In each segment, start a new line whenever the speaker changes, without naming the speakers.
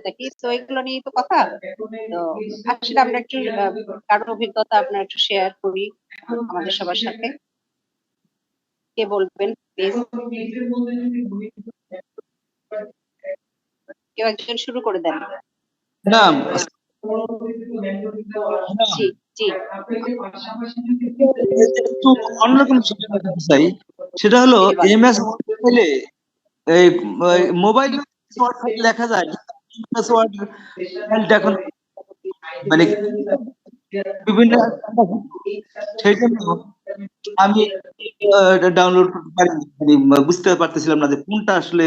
থাকি, তো এগুলো নিয়ে তো কথা। তো আসলে আমরা একটু কারোর অভিজ্ঞতা আপনার একটু শেয়ার করি আমাদের সবার সাথে। কে বলবেন প্লিজ? কেউ একজন শুরু করে দেন।
না
জি জি।
একটু অন্যরকম চাই, সেটা হলো এমএস ওয়ার্ড এই মোবাইল লেখা যায়, এমএস ওয়ার্ড ফাইলটা এখন মানে বিভিন্ন, সেই জন্য আমি ডাউনলোড করতে পারি, বুঝতে পারতেছিলাম না যে কোনটা আসলে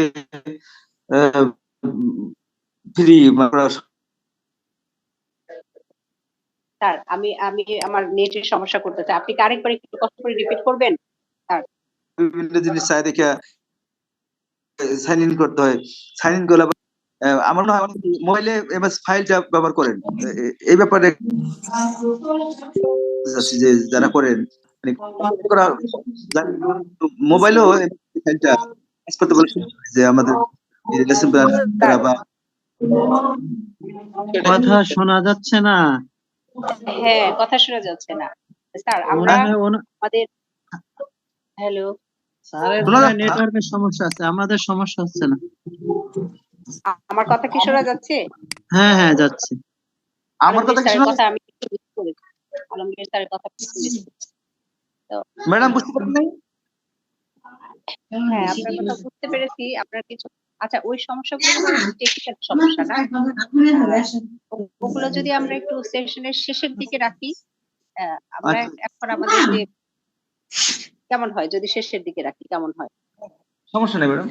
ফ্রি।
স্যার আমি আমি আমার নেটের সমস্যা করতেছে, আপনি কি আরেকবার একটু কষ্ট করে রিপিট করবেন স্যার?
বিভিন্ন জিনিস চাই দেখে সাইন ইন করতে হয়, সাইন ইন করলে আমার মনে হয় মোবাইলে এমএস ফাইলটা ব্যবহার করেন, এই ব্যাপারে যে যারা করেন মোবাইলেও ফাইলটা কাজ করতে বলে, যে আমাদের লেসন প্ল্যান করা বা
কথা শোনা যাচ্ছে না।
হ্যাঁ, কথা শোনা যাচ্ছে না স্যার। আমরা আমাদের হ্যালো
স্যারের নেটওয়ার্কের সমস্যা আছে, আমাদের সমস্যা হচ্ছে না।
আমার কথা কি শোনা যাচ্ছে?
হ্যাঁ হ্যাঁ যাচ্ছে।
আমার কথা কি শোনা?
কথা আমি একটু মিস করেছি, আলমগীর স্যারের কথা মিস। তো
ম্যাডাম বুঝতে পারেন নাই?
হ্যাঁ, আপনার কথা বুঝতে পেরেছি। আপনার কিছু আচ্ছা, ওই সমস্যাগুলো টেকনিক্যাল সমস্যা না, ওগুলো যদি আমরা একটু সেশনের শেষের দিকে রাখি, আমরা এখন আমাদের যে কেমন হয় যদি শেষের দিকে রাখি, কেমন হয়?
সমস্যা নেই ম্যাডাম।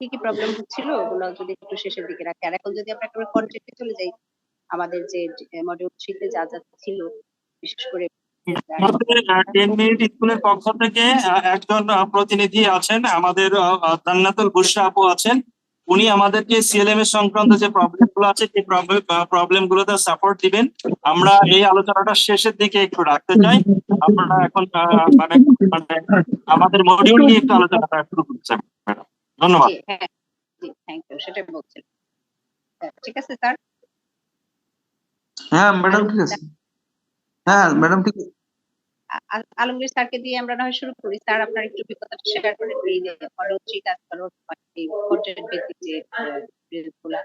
কি কি প্রবলেম হচ্ছিল ওগুলো যদি একটু শেষের দিকে রাখি, আর এখন যদি আমরা একেবারে কন্টেন্টে চলে যাই, আমাদের যে মডিউল শিখতে যা যা ছিল, বিশেষ করে
10 মিনিট স্কুলের পক্ষ থেকে একজন প্রতিনিধি আছেন, আমাদের জান্নাতুল বুশরা আপু আছেন। উনি আমাদেরকে সিএলএম এর সংক্রান্ত যে প্রবলেম গুলো আছে সেই প্রবলেম গুলোতে সাপোর্ট দিবেন। আমরা এই আলোচনাটা শেষের দিকে একটু রাখতে চাই। আপনারা এখন মানে আমাদের মডিউল নিয়ে একটু আলোচনাটা শুরু করছেন। ধন্যবাদ।
হ্যাঁ জি, থ্যাংক ইউ, সেটাই বলছেন। ঠিক আছে স্যার।
হ্যাঁ ম্যাডাম ঠিক আছে। হ্যাঁ ম্যাডাম ঠিক আছে।
আলমগীর স্যারকে দিয়ে আমরা না হয় শুরু করি। স্যার আপনার একটু অভিজ্ঞতাটা শেয়ার করে দিই যে ফলোট্রি কাজ করো, এই কন্টেন্ট ভিত্তিক যে রিলসগুলা।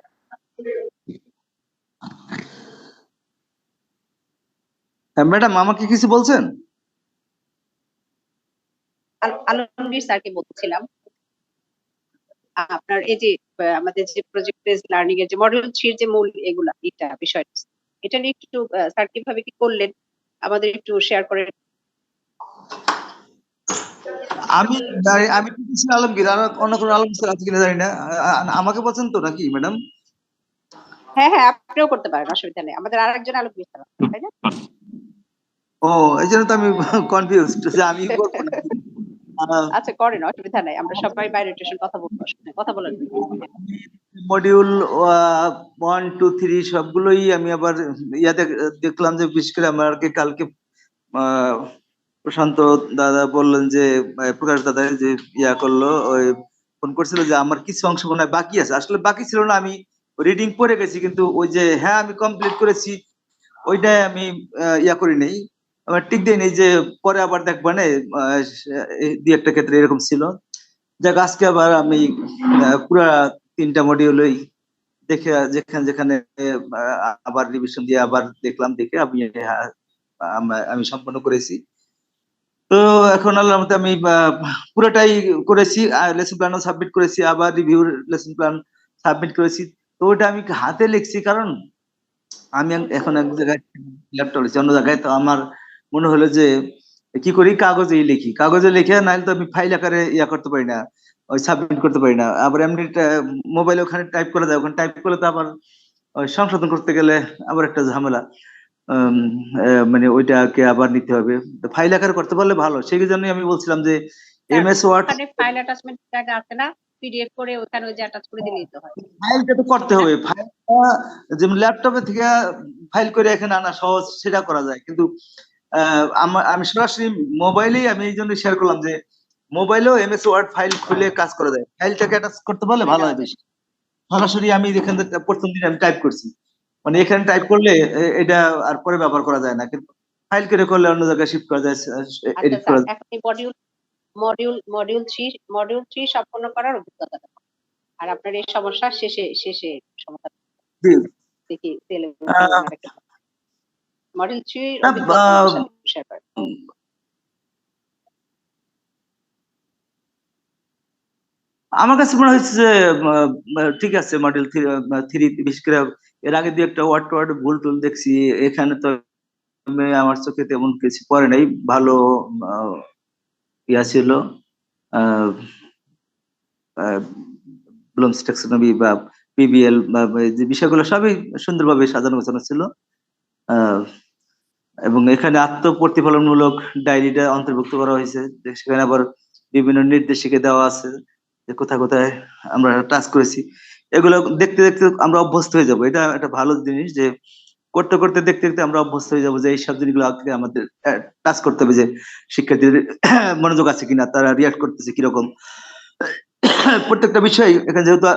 ম্যাডাম আমাকে কিছু বলছেন?
আলমগীর স্যারকে বলছিলাম আপনার এই যে আমাদের যে প্রজেক্ট বেসড লার্নিং এর যে মডিউল 3 যে মূল এগুলা এটা বিষয়, এটা নিয়ে একটু স্যার কিভাবে কি করলেন আমাদের একটু শেয়ার করে।
আমি আমি ঠিক আলমগীর, আর অন্য কোনো আলম স্যার আছে কিনা জানি না। আমাকে বলছেন তো নাকি ম্যাডাম?
হ্যাঁ হ্যাঁ, আপনিও করতে পারেন, অসুবিধা নেই। আমাদের আরেকজন আলমগীর স্যার আছে, তাই না?
ও এই জন্য তো আমি কনফিউজড যে আমি করবো না।
আচ্ছা করেন, অসুবিধা নাই, আমরা সবাই বাইরেটেশন কথা বলবো, কথা বলেন।
মডিউল 1 2 3 সবগুলোই আমি আবার ইয়াতে দেখলাম যে বিশেষ করে আমাকে কালকে প্রশান্ত দাদা বললেন যে প্রকাশ দাদা যে ইয়া করলো, ওই ফোন করছিল যে আমার কিছু অংশ মনে হয় বাকি আছে। আসলে বাকি ছিল না, আমি রিডিং পড়ে গেছি, কিন্তু ওই যে হ্যাঁ আমি কমপ্লিট করেছি ওইটাই আমি ইয়া করি নাই, আমার ঠিক দেয় নেই যে পরে আবার দেখবা না, দুই একটা ক্ষেত্রে এরকম ছিল। যাক আজকে আবার আমি পুরা 3টা মডিউলই দেখে যেখানে যেখানে আবার রিভিশন দিয়ে আবার দেখলাম, দেখে আমি সম্পন্ন করেছি। তো এখন আল্লাহর মতে আমি পুরোটাই করেছি, লেসন প্ল্যানও সাবমিট করেছি, আবার রিভিউ লেসন প্ল্যান সাবমিট করেছি। তো ওটা আমি হাতে লিখছি, কারণ আমি এখন এক জায়গায় ল্যাপটপ অন্য জায়গায়, তো আমার মনে হলো যে কি করি, কাগজেই লিখি, কাগজে লিখে নাহলে তো আমি ফাইল আকারে ইয়া করতে পারি না, ওই সাবমিট করতে পারি না। আবার এমনি মোবাইলে ওখানে টাইপ করা যায়, ওখানে টাইপ করলে তো আবার সংশোধন করতে গেলে আবার একটা ঝামেলা, মানে ওইটাকে আবার নিতে হবে। ফাইল আকারে করতে পারলে ভালো, সেই জন্যই আমি বলছিলাম যে এমএস ওয়ার্ড
ফাইল অ্যাটাচমেন্ট জায়গা আছে না, পিডিএফ করে ওখানে ওই যে অ্যাটাচ করে দিলেই তো হয়।
ফাইলটা তো করতে হবে, ফাইলটা যেমন ল্যাপটপে থেকে ফাইল করে এখানে আনা সহজ, সেটা করা যায়, কিন্তু আমি সরাসরি মোবাইলেই, আমি এই জন্য শেয়ার করলাম যে মোবাইলেও এমএস ওয়ার্ড ফাইল খুলে কাজ করা যায়, ফাইলটাকে অ্যাটাচ করতে পারলে ভালো হয় বেশি। সরাসরি আমি এখান থেকে প্রথম দিন আমি টাইপ করছি, মানে এখানে টাইপ করলে এটা আর পরে ব্যবহার করা যায় না, কিন্তু ফাইল করে করলে অন্য জায়গায় শিফট করা যায়,
আচ্ছা
এডিট
স্যার,
করা যায়।
এখন এই মডিউল 3 সম্পন্ন করার অভিজ্ঞতা দেখান। আর আপনার এই সমস্যা শেষে সমাধান
জি।
দেখি
আহ,
মডিউল 3
না,
অভিজ্ঞতা আমাদের সাথে শেয়ার করেন।
আমার কাছে মনে হচ্ছে যে ঠিক আছে, মডেল 3 বিশেষ করে এর আগে দিয়ে একটা ওয়ার্ড ওয়ার্ড ভুল টুল দেখছি, এখানে তো আমার চোখে তেমন কিছু পড়ে নাই, ভালো ইয়া ছিল, ব্লুমস ট্যাক্সোনমি বা পিবিএল বা এই যে বিষয়গুলো সবই সুন্দরভাবে সাজানো গোছানো ছিল। আহ, এবং এখানে আত্মপ্রতিফলনমূলক ডায়েরিটা অন্তর্ভুক্ত করা হয়েছে, সেখানে আবার বিভিন্ন নির্দেশিকা দেওয়া আছে যে কোথায় কোথায় আমরা টাচ করেছি। এগুলো দেখতে দেখতে আমরা অভ্যস্ত হয়ে যাব, এটা একটা ভালো জিনিস যে করতে করতে দেখতে দেখতে আমরা অভ্যস্ত হয়ে যাবো যে এই সব জিনিসগুলো আগে আমাদের টাচ করতে হবে, যে শিক্ষার্থীদের মনোযোগ আছে কিনা, তারা রিয়াক্ট করতেছে কিরকম। প্রত্যেকটা বিষয় এখানে যেহেতু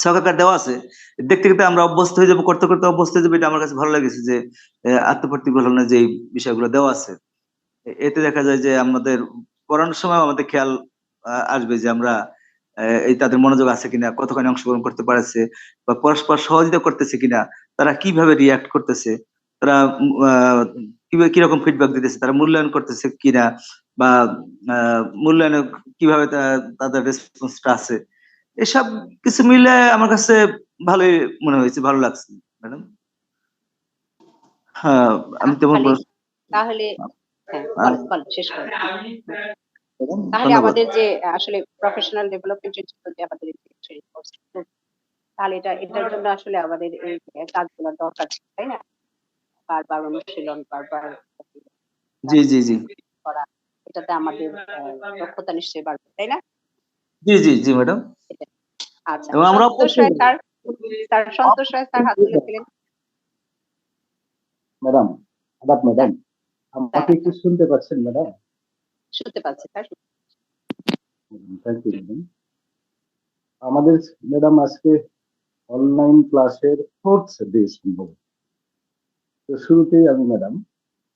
ছকাকার দেওয়া আছে, দেখতে দেখতে আমরা অভ্যস্ত হয়ে যাবো, করতে করতে অভ্যস্ত হয়ে যাবো, এটা আমার কাছে ভালো লেগেছে যে আত্মপ্রতিফলনের যে বিষয়গুলো দেওয়া আছে। এতে দেখা যায় যে আমাদের পড়ানোর সময় আমাদের খেয়াল আসবে যে আমরা এই তাদের মনোযোগ আছে কিনা, কতখানি অংশগ্রহণ করতে পারছে, বা পরস্পর সহযোগিতা করতেছে কিনা, তারা কিভাবে রিয়াক্ট করতেছে, তারা কিভাবে কিরকম ফিডব্যাক দিতেছে, তারা মূল্যায়ন করতেছে কিনা, বা মূল্যায়নে কিভাবে তাদের রেসপন্সটা আছে, এসব কিছু মিলে আমার কাছে ভালোই মনে হয়েছে, ভালো লাগছে ম্যাডাম। হ্যাঁ, আমি তেমন
তাহলে হ্যাঁ, বলেন, শেষ করুন। তাহলে
ধন্যবাদ।
আমাদের যে আসলে প্রফেশনাল ডেভেলপমেন্টের জন্য যে আমাদের ট্রেনিং কোর্স, তাহলে এটার জন্য আসলে আমাদের এই কাজগুলো দরকার, তাই না? বারবার অনুশীলন, বারবার
জি জি জি
করা, এটাতে আমাদের দক্ষতা নিশ্চয়ই বাড়বে, তাই না?
জি জি জি ম্যাডাম।
আচ্ছা,
এবং আমরা
সন্তোষ রায় স্যার হাত তুলেছিলেন।
ম্যাডাম, আদাব ম্যাডাম, আমাকে একটু শুনতে পাচ্ছেন ম্যাডাম?
শুনতে পাচ্ছি স্যার।
Thank you madam. আমাদের ম্যাডাম আজকে অনলাইন ক্লাসের ফোর্থ ডে সম্ভব। তো শুরুতেই আমি ম্যাডাম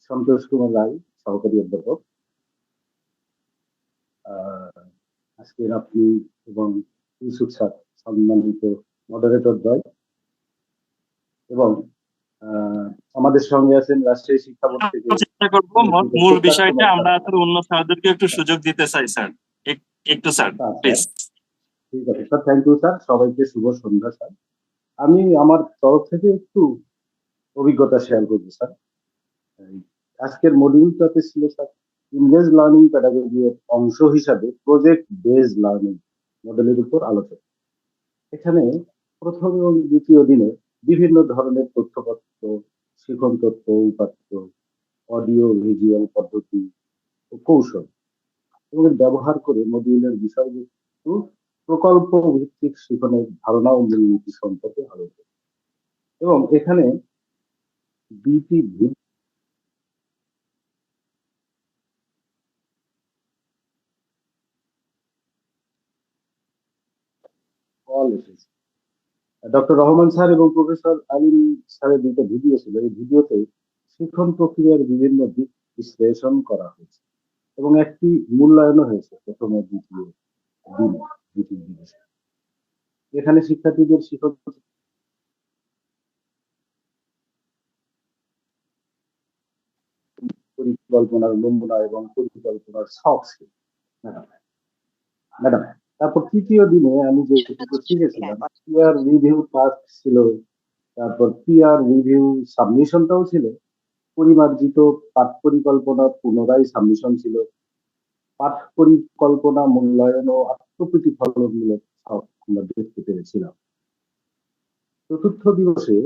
সন্তোষ কুমার রায়, সহকারী অধ্যাপক, আজকে আপনি এবং ইউসুফ স্যার সম্মানিত মডারেটর দ্বয়, এবং আমাদের সঙ্গে আছেন রাজশাহী শিক্ষা বোর্ড থেকে।
চেষ্টা করব মূল বিষয়টা আমরা আসলে অন্য স্যারদেরকে একটু সুযোগ দিতে চাই স্যার, একটু স্যার প্লিজ।
ঠিক আছে স্যার, থ্যাংক ইউ স্যার, সবাইকে শুভ সন্ধ্যা স্যার। আমি আমার তরফ থেকে একটু অভিজ্ঞতা শেয়ার করবো স্যার। আজকের মডিউলটাতে ছিল স্যার ইংরেজ লার্নিং প্যাডাগজি এর অংশ হিসাবে প্রজেক্ট বেসড লার্নিং মডেলের উপর আলোচনা। এখানে প্রথম এবং দ্বিতীয় দিনে বিভিন্ন ধরনের তথ্যপত্র, শিখন তথ্য, উপাত্ত, অডিও ভিজুয়াল পদ্ধতি ও কৌশল এবং এর ব্যবহার করে মডিউলের বিষয়বস্তু প্রকল্প ভিত্তিক শিখনের ধারণা ও মূলনীতি সম্পর্কে আলোচনা। এবং এখানে দুইটি কল এসেছে। ডক্টর রহমান স্যার এবং প্রফেসর আলিম স্যারের দুটো ভিডিও ছিল। এই ভিডিওতে শিক্ষণ প্রক্রিয়ার বিভিন্ন দিক বিশ্লেষণ করা হয়েছে এবং একটি মূল্যায়নও হয়েছে প্রথম ও দ্বিতীয় দিবসে। এখানে শিক্ষার্থীদের শিক্ষক পরিকল্পনার নমুনা এবং পরিকল্পনার সফট স্কিল। ম্যাডাম, তারপর তৃতীয় দিনে আমি যে শিখেছিলাম পিয়ার রিভিউ টাস্ক ছিল, তারপর পিয়ার রিভিউ সাবমিশনটাও ছিল, পরিমার্জিত পাঠ পরিকল্পনা পুনরায় সাবমিশন ছিল, পাঠ পরিকল্পনা মূল্যায়ন ও আত্মপ্রতিফলনমূলক আমরা দেখতে পেরেছিলাম। চতুর্থ দিবসে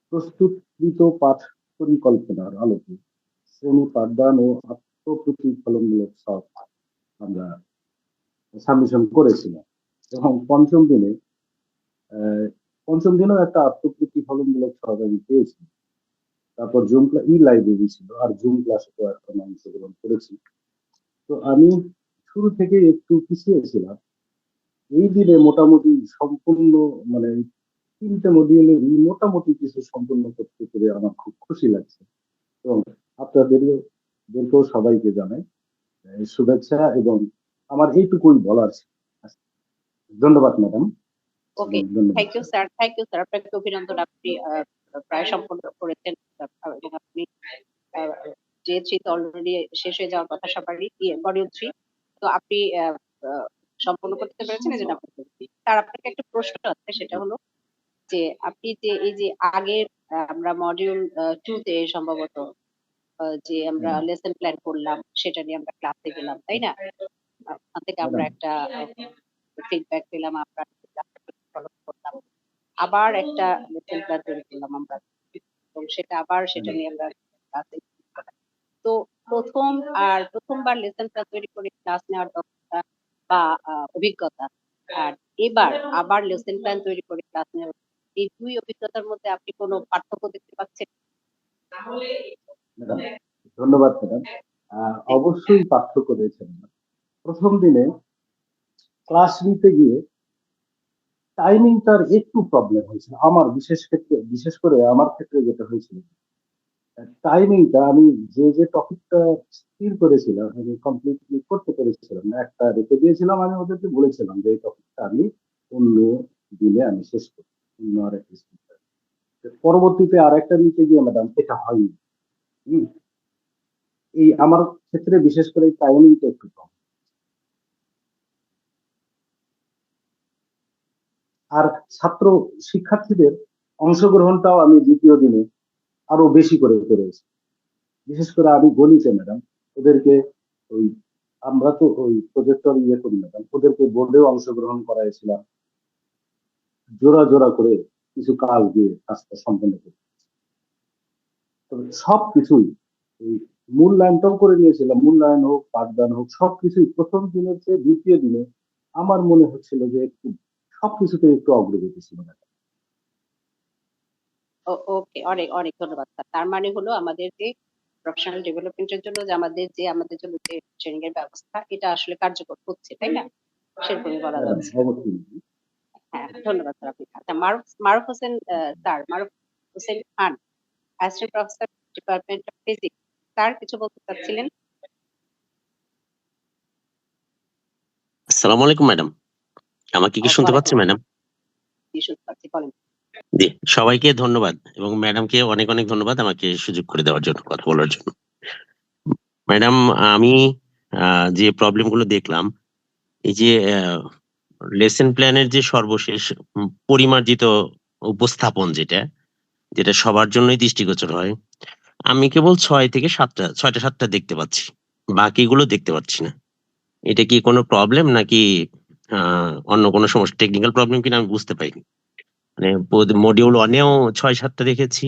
প্রস্তুতকৃত পাঠ পরিকল্পনার আলোকে শ্রেণী পাঠদান ও আত্মপ্রতিফলনমূলক সফট আমরা সাবমিশন করেছিলাম। এবং পঞ্চম দিনেও একটা আত্মপ্রতিফলনমূলক সফট আমি পেয়েছি। তারপর জুম ই লাইব্রেরি ছিল, আর জুম ক্লাসে তো এখন অংশগ্রহণ করেছি। তো আমি শুরু থেকে একটু পিছিয়ে ছিলাম, এই দিনে মোটামুটি সম্পূর্ণ মানে 3টে মডিউলের মোটামুটি কিছু সম্পূর্ণ করতে পেরে আমার খুব খুশি লাগছে এবং আপনাদেরকেও সবাইকে জানাই শুভেচ্ছা এবং আমার এইটুকুই বলার ছিল। ধন্যবাদ ম্যাডাম।
ওকে,
ধন্যবাদ
থ্যাংক ইউ স্যার, আপনাকে অভিনন্দন। আপনি প্রায় সম্পূর্ণ করেছেন এবং আপনি যে 3 অলরেডি শেষ হয়ে যাওয়ার কথা সবারই, মডিউল 3, তো আপনি সম্পূর্ণ করতে পেরেছেন, এই জন্য আপনাকে বলছি। স্যার, আপনাকে একটা প্রশ্ন আছে, সেটা হলো যে আপনি যে এই যে আগের আমরা মডিউল 2 তে সম্ভবত যে আমরা লেসন প্ল্যান করলাম, সেটা নিয়ে আমরা ক্লাসে গেলাম, তাই না? ওখান থেকে আমরা একটা ফিডব্যাক পেলাম, আমরা ফলো করলাম, আবার একটা লেসন প্ল্যান তৈরি করলাম আমরা, এবং সেটা নিয়ে আমরা ক্লাসে। তো প্রথমবার লেসন প্ল্যান তৈরি করে ক্লাস নেওয়ার দক্ষতা বা অভিজ্ঞতা, আর এবার আবার লেসন প্ল্যান তৈরি করে ক্লাস নেওয়ার, এই দুই অভিজ্ঞতার মধ্যে আপনি কোনো পার্থক্য দেখতে পাচ্ছেন?
ম্যাডাম ধন্যবাদ ম্যাডাম। অবশ্যই পার্থক্য রয়েছে ম্যাডাম। প্রথম দিনে ক্লাস নিতে গিয়ে টাইমিংটার একটু প্রবলেম হয়েছিল আমার, বিশেষ করে আমার ক্ষেত্রে যেটা হয়েছিল, টাইমিংটা আমি যে টপিকটা স্থির করেছিলাম আমি কমপ্লিটলি করতে পেরেছিলাম না, একটা রেখে দিয়েছিলাম। আমি ওদেরকে বলেছিলাম যে এই টপিকটা আমি অন্য দিনে আমি শেষ করি, অন্য আর একটা পরবর্তীতে আর একটা নিতে গিয়ে ম্যাডাম এটা হয়নি। এই আমার ক্ষেত্রে বিশেষ করে টাইমিংটা একটু কম। আর শিক্ষার্থীদের অংশগ্রহণটাও আমি দ্বিতীয় দিনে আরো বেশি করে করেছি। বিশেষ করে আমি গণিতে ম্যাডাম ওদেরকে ওই আমরা তো ওই প্রজেক্টর করি ম্যাডাম, ওদেরকে বোর্ডেও অংশগ্রহণ করাইছিলাম, জোড়া জোড়া করে কিছু কাজ দিয়ে কাজটা সম্পন্ন করতে। তবে সবকিছুই এই মূল্যায়নটাও করে নিয়েছিলাম, মূল্যায়ন হোক পাঠদান হোক সবকিছুই প্রথম দিনের চেয়ে দ্বিতীয় দিনে আমার মনে হচ্ছিল যে একটু সবকিছুতে একটু অগ্রগতি ছিল না।
ওকে, অনেক অনেক ধন্যবাদ স্যার। তার মানে হলো আমাদের যে প্রফেশনাল ডেভেলপমেন্টের জন্য যে আমাদের জন্য যে ট্রেনিং এর ব্যবস্থা, এটা আসলে কার্যকর হচ্ছে, তাই না? সেরকমই বলা যাচ্ছে। হ্যাঁ, ধন্যবাদ স্যার। আপনি আচ্ছা, Maruf Hossain sir, Maruf Hossain Khan, assistant professor, department of physics, sir কিছু বলতে চাচ্ছিলেন?
আসসালামু আলাইকুম ম্যাডাম, আমাকে কি শুনতে পাচ্ছেন ম্যাডাম?
জি, শুনতে পাচ্ছি, বলেন।
জি, সবাইকে ধন্যবাদ এবং ম্যাডামকে অনেক অনেক ধন্যবাদ আমাকে সুযোগ করে দেওয়ার জন্য, কথা বলার জন্য। ম্যাডাম, আমি যে প্রবলেম গুলো দেখলাম, এই যে লেসন প্ল্যানের যে সর্বশেষ পরিমার্জিত উপস্থাপন, যেটা সবার জন্যই দৃষ্টিগোচর হয়, আমি কেবল 6টা 7টা দেখতে পাচ্ছি, বাকিগুলো দেখতে পাচ্ছি না। এটা কি কোনো প্রবলেম নাকি অন্য কোনো সমস্যা, টেকনিক্যাল প্রবলেম কিনা আমি বুঝতে পাইনি। মানে মডিউল 1-এও 6-7টা দেখেছি,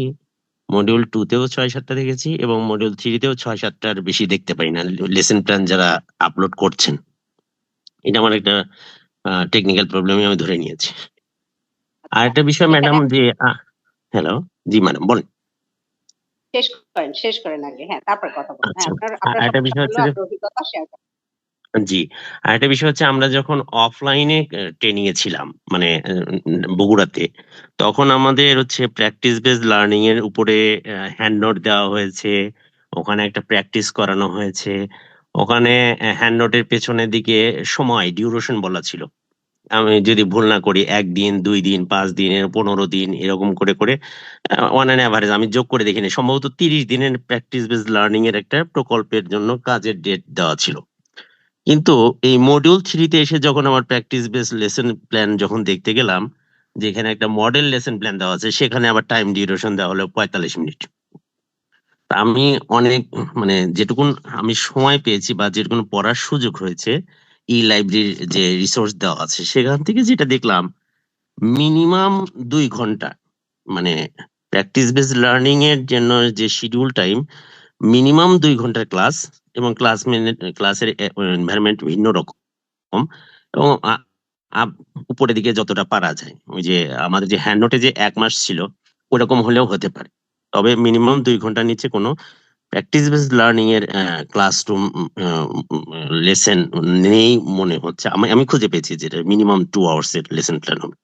মডিউল 2-তেও 6-7টা দেখেছি এবং মডিউল 3-তেও 6-7টার বেশি দেখতে পাই না লেসন প্ল্যান যারা আপলোড করছেন। এটা আমার একটা টেকনিক্যাল প্রবলেমই আমি ধরে নিয়েছি। আর একটা বিষয় ম্যাডাম, যে হ্যালো, জি ম্যাডাম বলেন।
শেষ করেন আগে, হ্যাঁ, তারপর কথা বলুন।
আচ্ছা,
আপনার
একটা বিষয় হচ্ছে যে,
অভিজ্ঞতা শেয়ার করুন।
জি, আর একটা বিষয় হচ্ছে আমরা যখন অফলাইনে ট্রেনিং এ ছিলাম, মানে বগুড়াতে, তখন আমাদের হচ্ছে প্র্যাকটিস বেস লার্নিং এর উপরে হ্যান্ড নোট দেওয়া হয়েছে, ওখানে একটা প্র্যাকটিস করানো হয়েছে, ওখানে হ্যান্ড নোটের পেছনের দিকে সময় ডিউরেশন বলা ছিল, আমি যদি ভুল না করি 1 দিন 2 দিন 5 দিন 15 দিন এরকম করে করে ওয়ান অ্যান অ্যাভারেজ আমি যোগ করে দেখিনি, সম্ভবত 30 দিনের প্র্যাকটিস বেস লার্নিং এর একটা প্রকল্পের জন্য কাজের ডেট দেওয়া ছিল। কিন্তু এই মডিউল 3-তে এসে যখন আমার প্র্যাকটিস বেস লেসন প্ল্যান যখন দেখতে গেলাম, যেখানে একটা মডেল লেসন প্ল্যান দেওয়া আছে, সেখানে আবার টাইম ডিউরেশন দেওয়া হলো 45 মিনিট। তা আমি অনেক, মানে যেটুকুন আমি সময় পেয়েছি বা যেটুকুন পড়ার সুযোগ হয়েছে, ই লাইব্রেরির যে রিসোর্স দেওয়া আছে সেখান থেকে যেটা দেখলাম, মিনিমাম 2 ঘন্টা, মানে প্র্যাকটিস বেস লার্নিং এর জন্য যে শিডিউল টাইম, মিনিমাম 2 ঘন্টার ক্লাস, এবং ক্লাসের এনভায়রনমেন্ট ভিন্ন রকম, এবং উপরের দিকে যতটা পারা যায়, ওই যে আমাদের যে হ্যান্ড নোটে যে 1 মাস ছিল ওরকম হলেও হতে পারে, তবে মিনিমাম 2 ঘন্টার নিচে কোনো প্র্যাকটিস বেস লার্নিং এর ক্লাসরুম লেসন নেই মনে হচ্ছে। আমি আমি খুঁজে পেয়েছি যেটা মিনিমাম 2 আওয়ার্স এর লেসন প্ল্যান হবে।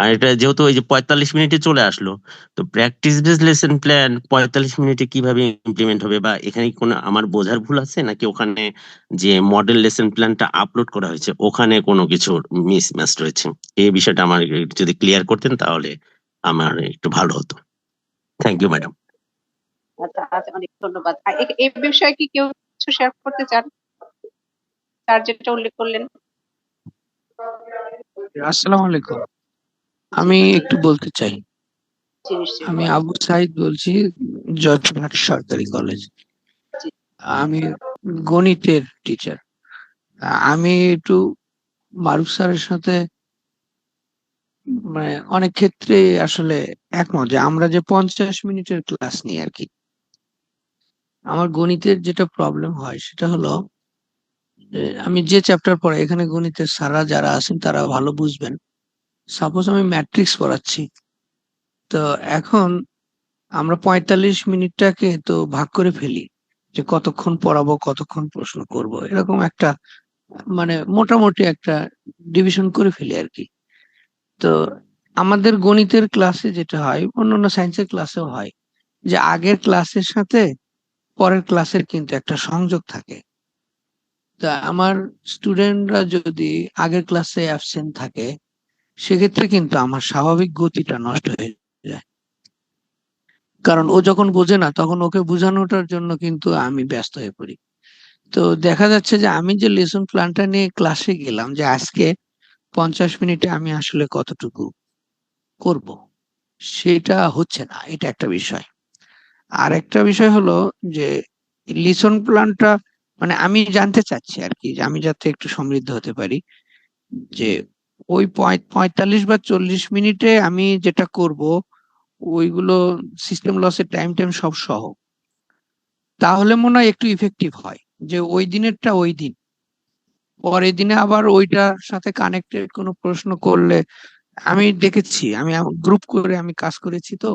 আর এটা যেহেতু ওই যে 45 মিনিটে চলে আসলো, তো প্র্যাকটিস বেস লেসন প্ল্যান 45 মিনিটে কিভাবে ইমপ্লিমেন্ট হবে, বা এখানে কি কোনো আমার বোঝার ভুল আছে, নাকি ওখানে যে মডেল লেসন প্ল্যানটা আপলোড করা হয়েছে ওখানে কোনো কিছু মিসম্যাচ রয়েছে? এই বিষয়টা আমার একটু যদি ক্লিয়ার করতেন তাহলে আমার একটু ভালো হতো। Thank you madam.
আচ্ছা আচ্ছা, অনেক ধন্যবাদ। আর এই বিষয়ে কি কেউ কিছু শেয়ার করতে চান? স্যার যেটা উল্লেখ করলেন।
আসসালামু আলাইকুম। আমি একটু বলতে চাই।
জি নিশ্চয়ই
আমি
বলেন।
আবু সাইদ বলছি, জয়পুরহাট সরকারি কলেজ।
জি।
আমি গণিতের টিচার। আমি একটু মারুফ স্যারের সাথে মানে অনেক ক্ষেত্রে আসলে একমত যে আমরা যে 50 মিনিটের ক্লাস নিই আর কি, আমার গণিতের যেটা প্রবলেম হয় সেটা হলো যে আমি যে চ্যাপ্টার পড়াই, এখানে গণিতের স্যাররা যারা আছেন তারা ভালো বুঝবেন। সাপোজ আমি ম্যাট্রিক্স পড়াচ্ছি, তো এখন আমরা 45 মিনিটটাকে তো ভাগ করে ফেলি যে কতক্ষণ পড়াবো, কতক্ষণ প্রশ্ন করব, এরকম একটা মানে মোটামুটি একটা ডিভিশন করে ফেলি আর কি। তো আমাদের গণিতের ক্লাসে যেটা হয়, অন্যান্য সায়েন্সের ক্লাসেও হয়, যে আগের ক্লাসের সাথে পরের ক্লাসের কিন্তু একটা সংযোগ থাকে। তা আমার স্টুডেন্টরা যদি আগের ক্লাসে অ্যাবসেন্ট থাকে, সেক্ষেত্রে কিন্তু আমার স্বাভাবিক গতিটা নষ্ট হয়ে যায়। কারণ ও যখন বোঝে না তখন ওকে বোঝানোটার জন্য কিন্তু আমি ব্যস্ত হয়ে পড়ি। তো দেখা যাচ্ছে যে আমি যে লেসন প্ল্যানটা নিয়ে ক্লাসে গেলাম, যে আজকে 50 মিনিটে আমি আসলে কতটুকু করব, সেটা হচ্ছে না। এটা একটা বিষয়। আর একটা বিষয় হলো যে লিসন প্ল্যানটা মানে আমি জানতে চাচ্ছি আর কি, যে আমি যাতে একটু সমৃদ্ধ হতে পারি, যে ওই 45 বা 40 মিনিটে আমি যেটা করব ওইগুলো সিস্টেম লসের টাইম টাইম সব সহ, তাহলে মনে হয় একটু ইফেক্টিভ হয়। যে ওই দিনেরটা ওই দিন, পরের দিনে আবার ওইটার সাথে কানেক্টেড কোনো প্রশ্ন করলে, আমি দেখেছি, আমি গ্রুপ করে আমি কাজ করেছি, তো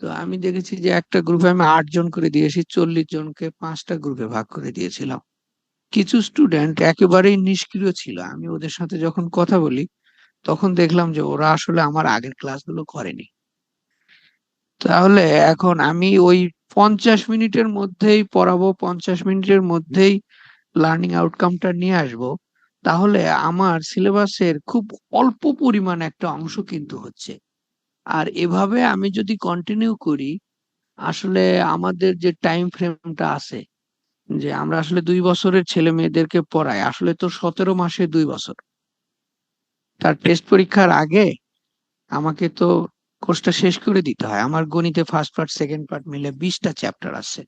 তো আমি দেখেছি যে একটা গ্রুপে আমি 8 জন করে দিয়েছি, 40 জনকে 5টা গ্রুপে ভাগ করে দিয়েছিলাম। কিছু স্টুডেন্ট একেবারেই নিষ্ক্রিয় ছিল, আমি ওদের সাথে যখন কথা বলি তখন দেখলাম যে ওরা আসলে আমার আগের ক্লাসগুলো করেনি। তাহলে এখন আমি ওই 50 মিনিটের মধ্যেই পড়াবো, 50 মিনিটের মধ্যেই লার্নিং আউটকামটা নিয়ে আসবো, তাহলে আমার সিলেবাসের খুব অল্প পরিমাণ একটা অংশ কিন্তু হচ্ছে। আর এভাবে আমি যদি কন্টিনিউ করি, আসলে আমাদের যে টাইম ফ্রেমটা আছে, যে আমরা আসলে 2 বছরের ছেলে মেয়েদেরকে পড়াই, আসলে তো 17 মাসে 2 বছর। তার টেস্ট পরীক্ষার আগে আমাকে তো কোর্সটা শেষ করে দিতে হয়। আমার গণিতে ফার্স্ট পার্ট সেকেন্ড পার্ট মিলে 20টা চ্যাপ্টার আছে,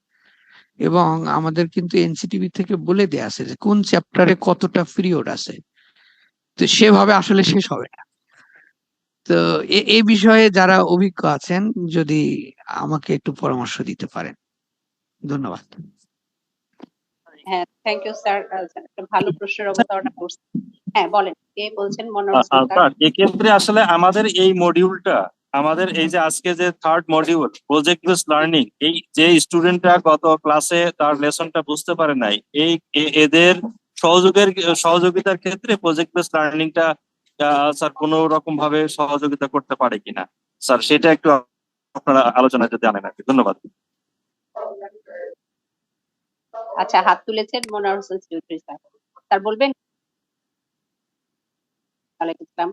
এবং আমাদের কিন্তু এনসিটিভি থেকে বলে দেয়া আছে যে কোন চ্যাপ্টারে কতটা পিরিয়ড আছে। তো সেভাবে আসলে শেষ হবে না। তো এই বিষয়ে যারা অভিজ্ঞ আছেন, যদি আমাকে একটু পরামর্শ দিতে পারেন। ধন্যবাদ।
হ্যাঁ, থ্যাংক ইউ স্যার, একটা ভালো প্রশ্নের অবতারণা করছেন। হ্যাঁ বলেন, কে বলছেন? মনোয়ার হোসেন স্যার।
স্যার এক্ষেত্রে আসলে আমাদের এই মডিউলটা, আমাদের এই যে আজকে যে third module project base learning, এই যে স্টুডেন্টরা গত ক্লাসে তার লেসনটা বুঝতে পারে নাই, এই এদের সহযোগিতার ক্ষেত্রে প্রজেক্ট বেস লার্নিংটা স্যার কোনো রকম ভাবে সহযোগিতা করতে পারে কিনা, স্যার সেটা একটু আপনারা আলোচনা যদি আনেন আর কি। ধন্যবাদ।
আচ্ছা, হাত তুলেছেন মনোয়ার হোসেন চৌধুরী স্যার। স্যার বলবেন? ওয়ালাইকুম আসসালাম।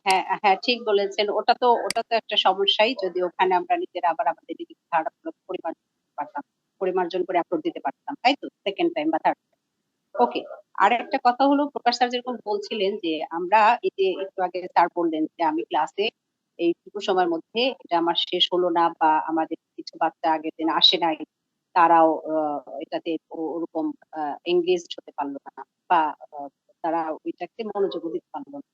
হ্যাঁ হ্যাঁ, ঠিক বলেছেন। ওটা তো একটা সমস্যাই, যদি ওখানে আমরা নিজেরা আবার আমাদের ধারণাগুলো পরিমার্জন করে আপলোড দিতে পারতাম, তাই তো, সেকেন্ড টাইম বা থার্ড। ওকে। আর একটা কথা হলো, প্রকাশ স্যার যেরকম বলছিলেন যে আমরা এই যে একটু আগে স্যার বললেন যে আমি ক্লাসে এইটুকু সময়ের মধ্যে এটা আমার শেষ হলো না, বা আমাদের কিছু বাচ্চা আগের দিন আসে নাই, তারাও এটাতে ওরকম এঙ্গেজ হতে পারলো না, বা তারা ওইটাকে মনোযোগ দিতে পারলো না।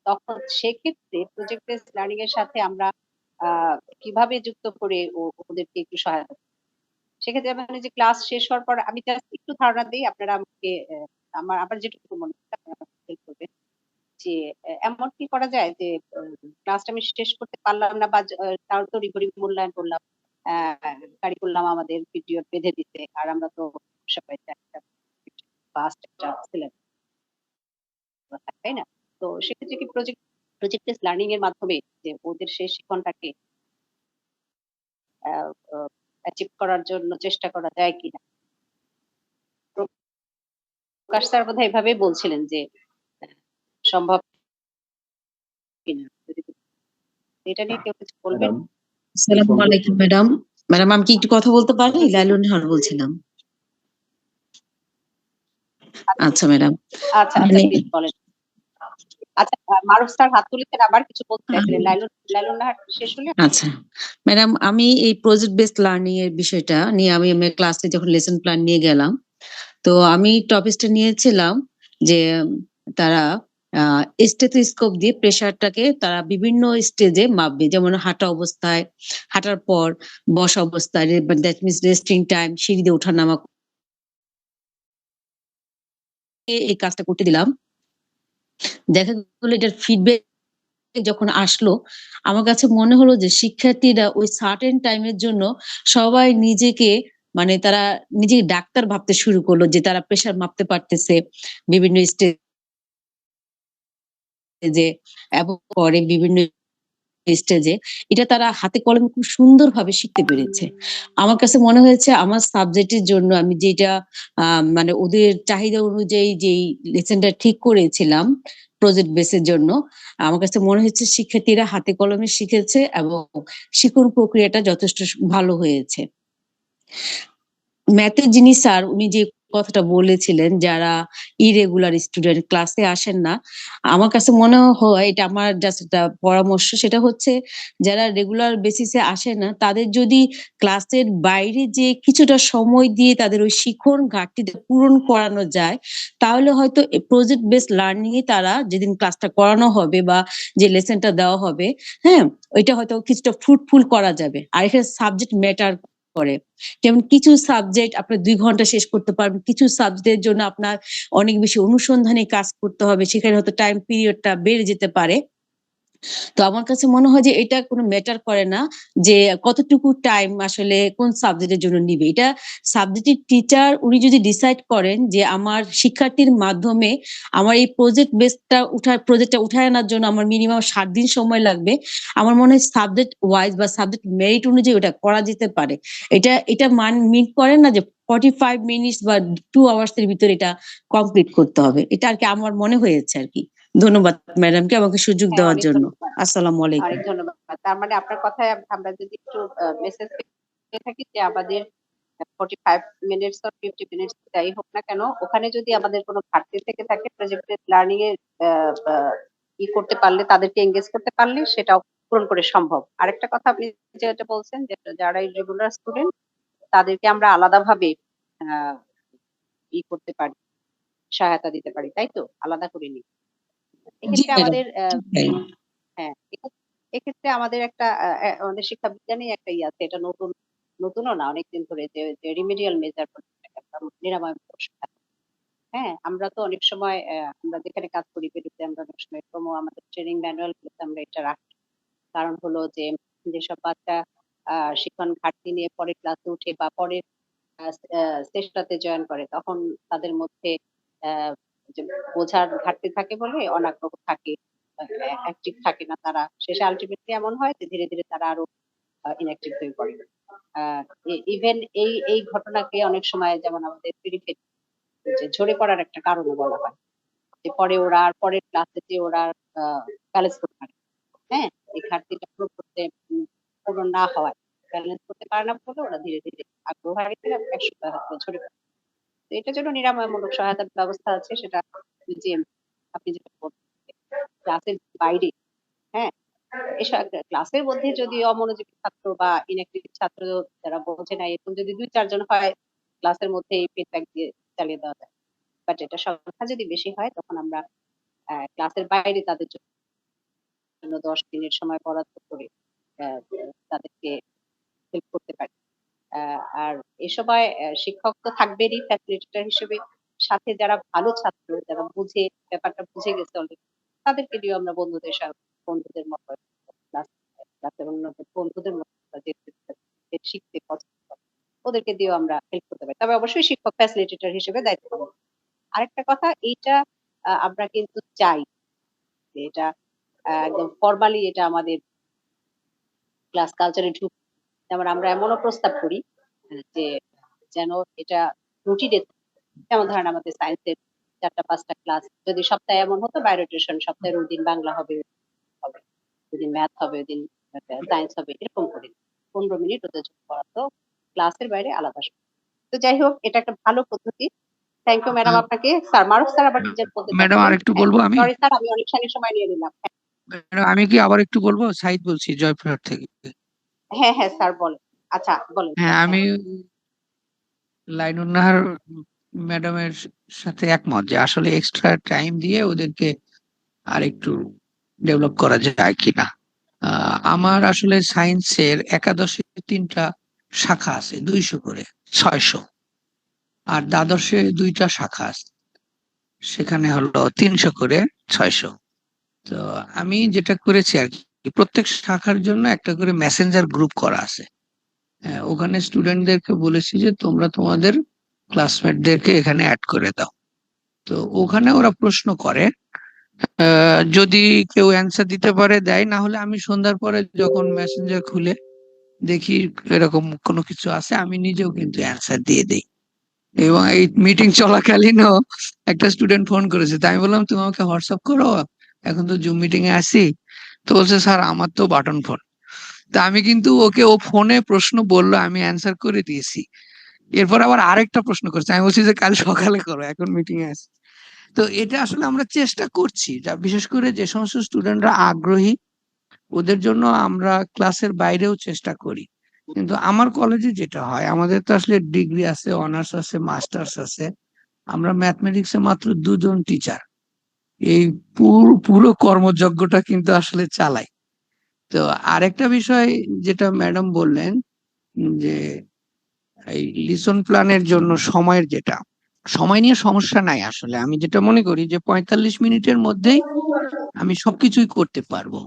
তখন সেক্ষেত্রে প্রজেক্ট বেসড লার্নিং এর সাথে আমরা কিভাবে যুক্ত করে ওদেরকে একটু সহায়তা করব? সেক্ষেত্রে মানে যে ক্লাস শেষ হওয়ার পর আমি জাস্ট একটু ধারণা দিই, আপনারা আমাকে আমার যেটুকু মনে হয় আপনারা আমাকে হেল্প করবেন, যে এমন কি করা যায় যে ক্লাসটা আমি শেষ করতে পারলাম না, বা তার তো রিপোর্টিং মূল্যায়ন করলাম, কারিকুলাম আমাদের পিরিয়ড বেঁধে দিতে, আর আমরা তো সবাই একটা ফাস্ট একটা সিলেবাস, তাই না? তো সেক্ষেত্রে কি প্রজেক্ট বেসড লার্নিং এর মাধ্যমে যে ওদের সেই শিক্ষণটাকে অ্যাচিভ করার জন্য চেষ্টা করা যায় কিনা? প্রকাশ স্যার বোধহয় এভাবেই বলছিলেন যে সম্ভব কিনা, এটা নিয়ে কেউ কিছু বলবেন?
ম্যাডাম,
আসসালামু আলাইকুম ম্যাডাম। ম্যাডাম আমি কি একটু কথা বলতে পারি? লাইলুন নাহার বলছিলাম। আচ্ছা ম্যাডাম,
আচ্ছা
মানে
প্লিজ বলেন। আচ্ছা, মারুফ স্যার হাত তুলেছেন, আবার কিছু বলতে চাইছিলেন। লাইলুন নাহার শেষ হলে
আচ্ছা ম্যাডাম, আমি এই প্রজেক্ট বেসড লার্নিং এর বিষয়টা নিয়ে আমি আমার ক্লাসে যখন লেসন প্ল্যান নিয়ে গেলাম, তো আমি টপিকটা নিয়েছিলাম যে তারা স্টেথোস্কোপ দিয়ে প্রেসারটাকে তারা বিভিন্ন স্টেজে মাপবে, যেমন হাঁটা অবস্থায়, হাঁটার পর, বসা অবস্থায়, দ্যাট মিনস রেস্টিং টাইম, সিঁড়ি দিয়ে ওঠানামা, এই কাজটা করতে দিলাম। দেখা গেলো এটার ফিডব্যাক যখন আসলো, আমার কাছে মনে হলো যে শিক্ষার্থীরা ওই সার্টেন টাইমের জন্য সবাই নিজেকে, মানে তারা নিজেকে ডাক্তার ভাবতে শুরু করলো, যে তারা প্রেশার মাপতে পারতেছে বিভিন্ন স্টেজে এবং পরে বিভিন্ন স্টেজে। এটা তারা হাতে কলমে খুব সুন্দরভাবে শিখতে পেরেছে। আমার কাছে মনে হয়েছে আমার সাবজেক্টের জন্য আমি যেটা মানে ওদের চাহিদা অনুযায়ী যেই লেসনটা ঠিক করেছিলাম প্রজেক্ট বেসের জন্য, আমার কাছে মনে হচ্ছে শিক্ষার্থীরা হাতে কলমে শিখেছে এবং শিক্ষণ প্রক্রিয়াটা যথেষ্ট ভালো হয়েছে। ম্যাথের যিনি স্যার, উনি যে কথাটা বলেছিলেন যারা ইরেগুলার স্টুডেন্ট, ক্লাসে আসেন না, আমার কাছে মনে হয় এটা আমার জাস্ট একটা পরামর্শ, সেটা হচ্ছে যারা রেগুলার বেসিসে আসে না তাদের যদি ক্লাসের বাইরে যে কিছুটা সময় দিয়ে তাদের ওই শিখন ঘাটতিটা পূরণ করানো যায়, তাহলে হয়তো প্রজেক্ট বেসড লার্নিং এ তারা যেদিন ক্লাসটা করানো হবে বা যে লেসনটা দেওয়া হবে, হ্যাঁ, ওইটা হয়তো কিছুটা ফ্রুটফুল করা যাবে। আর এখানে সাবজেক্ট ম্যাটার করে, যেমন কিছু সাবজেক্ট আপনার 2 ঘন্টা শেষ করতে পারবেন, কিছু সাবজেক্টের জন্য আপনার অনেক বেশি অনুসন্ধানী কাজ করতে হবে, সেখানে হয়তো টাইম পিরিয়ডটা বেড়ে যেতে পারে। তো আমার কাছে মনে হয় যে এটা কোনো ম্যাটার করে না যে কতটুকু টাইম আসলে কোন সাবজেক্টের জন্য নিবে। এটা সাবজেক্টের টিচার উনি যদি ডিসাইড করেন যে আমার শিক্ষার্থীর মাধ্যমে আমার এই প্রজেক্টটা উঠায় আনার জন্য আমার মিনিমাম 7 দিন সময় লাগবে, আমার মনে হয় সাবজেক্ট ওয়াইজ বা সাবজেক্ট মেরিট অনুযায়ী ওটা করা যেতে পারে। এটা মিন করে না যে 45 মিনিটস বা 2 আওয়ার্স এর ভিতরে এটা কমপ্লিট করতে হবে। এটা আর কি আমার মনে হয়েছে আর কি। ধন্যবাদ ম্যাডামকে আমাকে সুযোগ
হ্যাঁ,
দেওয়ার
অনেক
জন্য।
ধন্যবাদ।
আসসালামু আলাইকুম।
অনেক ধন্যবাদ। তার মানে আপনার কথায় আমরা যদি একটু মেসেজ পেয়ে থাকি যে আমাদের 45 মিনিটস অর 50 মিনিটস যাই হোক না কেন, ওখানে যদি আমাদের কোনো ঘাটতি থেকে থাকে, প্রজেক্টেড লার্নিং এর করতে পারলে, তাদেরকে এঙ্গেজ করতে পারলে সেটাও পূরণ করে সম্ভব। আরেকটা কথা আপনি যেটা বলছেন যে যারা রেগুলার স্টুডেন্ট তাদেরকে আমরা আলাদাভাবে আহ করতে পারি, সহায়তা দিতে পারি, তাই তো, আলাদা করে নিই।
জি
এক্ষেত্রে
ম্যাডাম,
আমাদের
তাই।
হ্যাঁ, এক্ষেত্রে আমাদের একটা আমাদের শিক্ষা বিজ্ঞানে একটা আছে, এটা নতুনও না, অনেকদিন ধরে, যে রিমেডিয়াল মেজার, নিরাময় পরিষেবা। হ্যাঁ, আমরা তো অনেক সময় আমরা যেখানে কাজ করি পেরুতে, আমরা অনেক সময় আমাদের ট্রেনিং ম্যানুয়াল আমরা এটা রাখি। কারণ হলো যে যেসব বাচ্চা শিক্ষণ ঘাটতি নিয়ে পরে ক্লাসে উঠে বা পরে চেষ্টাতে জয়েন করে, তখন তাদের মধ্যে আহ, যে বোঝার ঘাটতি থাকে বলে অনাগ্রহ থাকে, অ্যাক্টিভ থাকে না, তারা শেষে আলটিমেটলি এমন হয় যে ধীরে ধীরে তারা আরো ইনঅ্যাক্টিভ হয়ে পড়ে। ইভেন এই ঘটনাকে অনেক সময় যেমন আমাদের পিরিফেরি যে ঝরে পড়ার একটা কারণও বলা হয়, যে পরে ওরা আর পরের ক্লাসে যে ওরা ব্যালেন্স করতে পারে। হ্যাঁ, এই ঘাটতিটা পূরণ করতে পূরণ না হওয়ায় ব্যালেন্স করতে পারে না বলে ওরা ধীরে ধীরে আগ্রহ হারিয়ে ফেলে এক সপ্তাহ ঝরে পড়ে। তো এটার জন্য নিরাময়মূলক সহায়তার ব্যবস্থা আছে, সেটা যে আপনি যেটা বলছেন ক্লাসের বাইরে। হ্যাঁ, এসব ক্লাসের মধ্যে যদি অমনোযোগী ছাত্র বা ইনঅ্যাক্টিভ ছাত্র যারা বোঝে না এরকম যদি 2-4 জন হয়, ক্লাসের মধ্যে ফিডব্যাক দিয়ে চালিয়ে দেওয়া যায়। বাট এটা সংখ্যা যদি বেশি হয় তখন আমরা ক্লাসের বাইরে তাদের জন্য 10 মিনিট সময় বরাদ্দ করে আহ, তাদেরকে হেল্প করতে পারি। আর এ সময় শিক্ষক তো থাকবেনই ফ্যাসিলিটেটর হিসেবে, সাথে যারা ভালো ছাত্র যারা বুঝে ব্যাপারটা বুঝে গেছে অলরেডি তাদেরকে দিয়ে আমরা বন্ধুদের মতো ক্লাসের অন্য বন্ধুদের মতো যে শিখতে পছন্দ করে ওদেরকে দিয়েও আমরা হেল্প করতে পারি। তবে অবশ্যই শিক্ষক ফ্যাসিলিটেটর হিসেবে দায়িত্ব পালন করে। আরেকটা কথা, এইটা আমরা কিন্তু চাই যে এটা একদম ফরমালি এটা আমাদের ক্লাস কালচারে ঢুক। যেমন আমরা এমনও প্রস্তাব করি যে যেন এটা রুটিনে, যেমন ধরেন আমাদের সায়েন্সের 4টা-5টা ক্লাস যদি সপ্তাহে এমন হতো, বায়োরোটেশন সপ্তাহে ওই দিন বাংলা হবে, ওইদিন ম্যাথ হবে, ওইদিন সায়েন্স হবে, এরকম করে 15 মিনিট ওদের জন্য পড়াতো, ক্লাসের বাইরে আলাদা সময়। তো যাই হোক, এটা একটা ভালো পদ্ধতি। থ্যাংক ইউ ম্যাডাম আপনাকে। স্যার মারুফ স্যার আবার কি বলতে
ম্যাডাম
চাচ্ছেন?
আরেকটু বলবো আমি।
সরি স্যার, আমি অনেক সময় নিয়ে নিলাম।
ম্যাডাম আমি কি আবার একটু বলবো? সাইদ বলছি জয়পুরহাট থেকে।
হ্যাঁ হ্যাঁ স্যার বলেন। আচ্ছা বলেন।
হ্যাঁ, আমি লাইনুন নাহার ম্যাডামের সাথে একমত যে আসলে এক্সট্রা টাইম দিয়ে ওদেরকে আর একটু ডেভেলপ করা যায় কিনা। আমার আসলে সায়েন্সের একাদশে 3টা শাখা আছে, 200 করে 600, আর দ্বাদশে 2টা শাখা আছে, সেখানে হলো 300 করে 600। তো আমি যেটা করেছি আর কি, প্রত্যেক শাখার জন্য একটা করে মেসেঞ্জার গ্রুপ করা আছে। ওখানে স্টুডেন্টদেরকে বলেছি যে তোমরা তোমাদের ক্লাসমেটদেরকে এখানে অ্যাড করে দাও। তো ওখানে ওরা প্রশ্ন করে, যদি কেউ অ্যান্সার দিতে পারে দেয়, না হলে আমি সন্ধ্যার পরে যখন মেসেঞ্জার খুলে দেখি এরকম কোনো কিছু আছে, আমি নিজেও কিন্তু অ্যান্সার দিয়ে দিই। এবং এই মিটিং চলাকালীনও একটা স্টুডেন্ট ফোন করেছে, তাই আমি বললাম তুমি আমাকে হোয়াটসঅ্যাপ করো, এখন তো জুম মিটিং এ আছি। তো বলছে স্যার আমার তো বাটন ফোন। তা আমি কিন্তু ওকে, ও ফোনে প্রশ্ন বললো, আমি অ্যান্সার করে দিয়েছি। এরপর আবার আরেকটা প্রশ্ন করছে, আমি বলছি যে কাল সকালে করো, এখন মিটিং এ আছি। তো এটা আসলে আমরা চেষ্টা করছি, যা বিশেষ করে যে সমস্ত স্টুডেন্টরা আগ্রহী ওদের জন্য আমরা ক্লাসের বাইরেও চেষ্টা করি। কিন্তু আমার কলেজে যেটা হয়, আমাদের তো আসলে ডিগ্রি আছে, অনার্স আছে, মাস্টার্স আছে, আমরা ম্যাথমেটিক্সে মাত্র 2 জন টিচার এই পুরো কর্মযজ্ঞটা কিন্তু আসলে চালাই। তো আরেকটা বিষয় যেটা ম্যাডাম বললেন যে এই লিসন প্ল্যানের জন্য সময়ের, যেটা সময় নিয়ে সমস্যা নাই আসলে, আমি যেটা মনে করি যে 45 মিনিটের মধ্যেই আমি সবকিছুই করতে পারবো।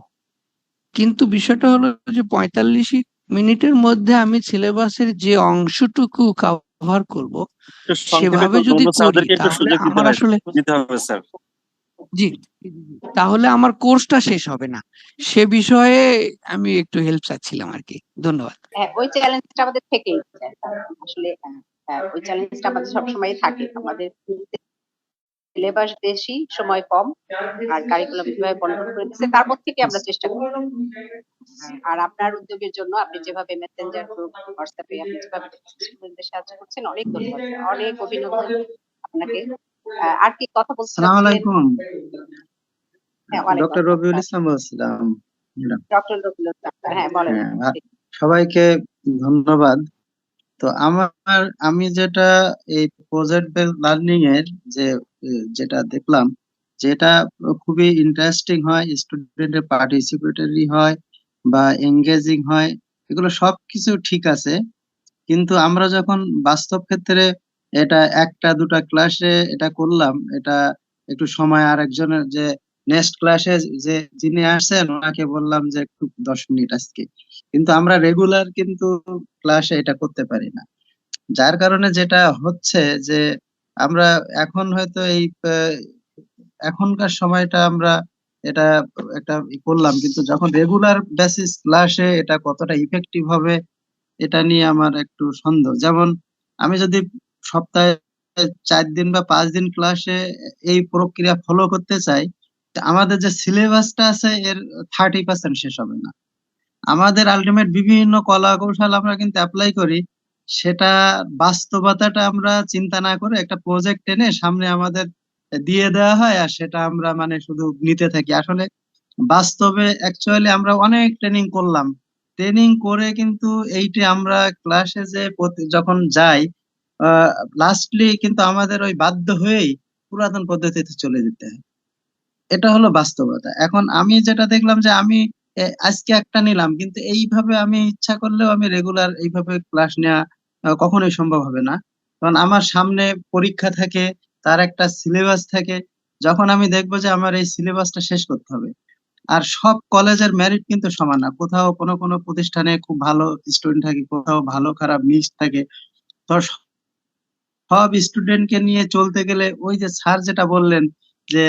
কিন্তু বিষয়টা হলো যে 45 মিনিটের মধ্যে আমি সিলেবাসের যে অংশটুকু কভার করব সেভাবে যদি করি তাহলে আমার আসলে
দিতে হবে স্যার।
জি, তাহলে আমার কোর্সটা শেষ হবে না। সে বিষয়ে আমি একটু হেল্প চাচ্ছিলাম আর কি। ধন্যবাদ।
ওই চ্যালেঞ্জটা আমাদের থেকেই যায়। আসলে ওই চ্যালেঞ্জটা আমাদের সবসময় থাকে। আমাদের সিলেবাস বেশি, সময় কম, আর কারিকুলাম কিভাবে বন্টন করে দিচ্ছে তার মধ্যে থেকে আমরা চেষ্টা করি। আর আপনার উদ্যোগের জন্য আপনি যেভাবে মেসেঞ্জার গ্রুপ, হোয়াটসঅ্যাপে আপনি যেভাবে স্টুডেন্টদের সাহায্য করছেন, অনেক ধন্যবাদ, অনেক অভিনন্দন আপনাকে। আর কি কথা বলতে
আসসালামু আলাইকুম।
হ্যাঁ, ওয়ালাইকুম
ডক্টর রবিউল
আসসালাম।
ইসলাম বলছিলাম।
ডক্টর রবিউল ইসলাম, হ্যাঁ বলেন।
হ্যাঁ, সবাইকে ধন্যবাদ। তো আমি যেটা এই প্রজেক্ট বেসড লার্নিং এর যেটা দেখলাম, যেটা খুবই ইন্টারেস্টিং হয়, স্টুডেন্টের পার্টিসিপেটরি হয় বা এঙ্গেজিং হয়, এগুলো সবকিছু ঠিক আছে। কিন্তু আমরা যখন বাস্তব ক্ষেত্রে এটা 1টা-2টা ক্লাসে এটা করলাম, এটা একটু সময় আরেকজনের যে নেক্সট ক্লাসে যে যিনি আসছেন ওনাকে বললাম যে একটু 10 মিনিট আজকে, কিন্তু আমরা রেগুলার কিন্তু ক্লাসে এটা করতে পারি না। যার কারণে যেটা হচ্ছে যে আমরা এখন হয়তো এই এখনকার সময়টা আমরা এটা একটা করলাম, কিন্তু যখন রেগুলার বেসিস ক্লাসে এটা কতটা ইফেক্টিভ হবে এটা নিয়ে আমার একটু সন্দেহ। যেমন আমি যদি সপ্তাহে 4 দিন বা 5 দিন ক্লাসে এই প্রক্রিয়া ফলো করতে চাই, তা আমাদের যে সিলেবাসটা আছে এর 30% শেষ হবে না। আমাদের আলটিমেট বিভিন্ন কলা কৌশল আমরা কিন্তু অ্যাপ্লাই করি, সেটা বাস্তবতাটা আমরা চিন্তা না করে একটা প্রজেক্ট এনে সামনে আমাদের দিয়ে দেওয়া হয়, আর সেটা আমরা মানে শুধু নিতে থাকি। আসলে বাস্তবে অ্যাকচুয়ালি আমরা অনেক ট্রেনিং করলাম, ট্রেনিং করে কিন্তু এইটি আমরা ক্লাসে যে যখন যাই, লাস্টলি কিন্তু আমাদের ওই বাধ্য হয়েই পুরাতন পদ্ধতিতে চলে যেতে হয়। এটা হলো বাস্তবতা। এখন আমি যেটা দেখলাম যে আমি আজকে একটা নিলাম, কিন্তু এইভাবে আমি ইচ্ছা করলেও আমি রেগুলার এইভাবে ক্লাস নেওয়া কখনোই সম্ভব হবে না। কারণ আমার সামনে পরীক্ষা থাকে, তার একটা সিলেবাস থাকে। যখন আমি দেখবো যে আমার এই সিলেবাসটা শেষ করতে হবে, আর সব কলেজের মেরিট কিন্তু সমান না, কোথাও কোনো কোনো প্রতিষ্ঠানে খুব ভালো স্টুডেন্ট থাকে, কোথাও ভালো খারাপ মিক্স থাকে। তো সব স্টুডেন্টকে নিয়ে চলতে গেলে ওই যে স্যার যেটা বললেন যে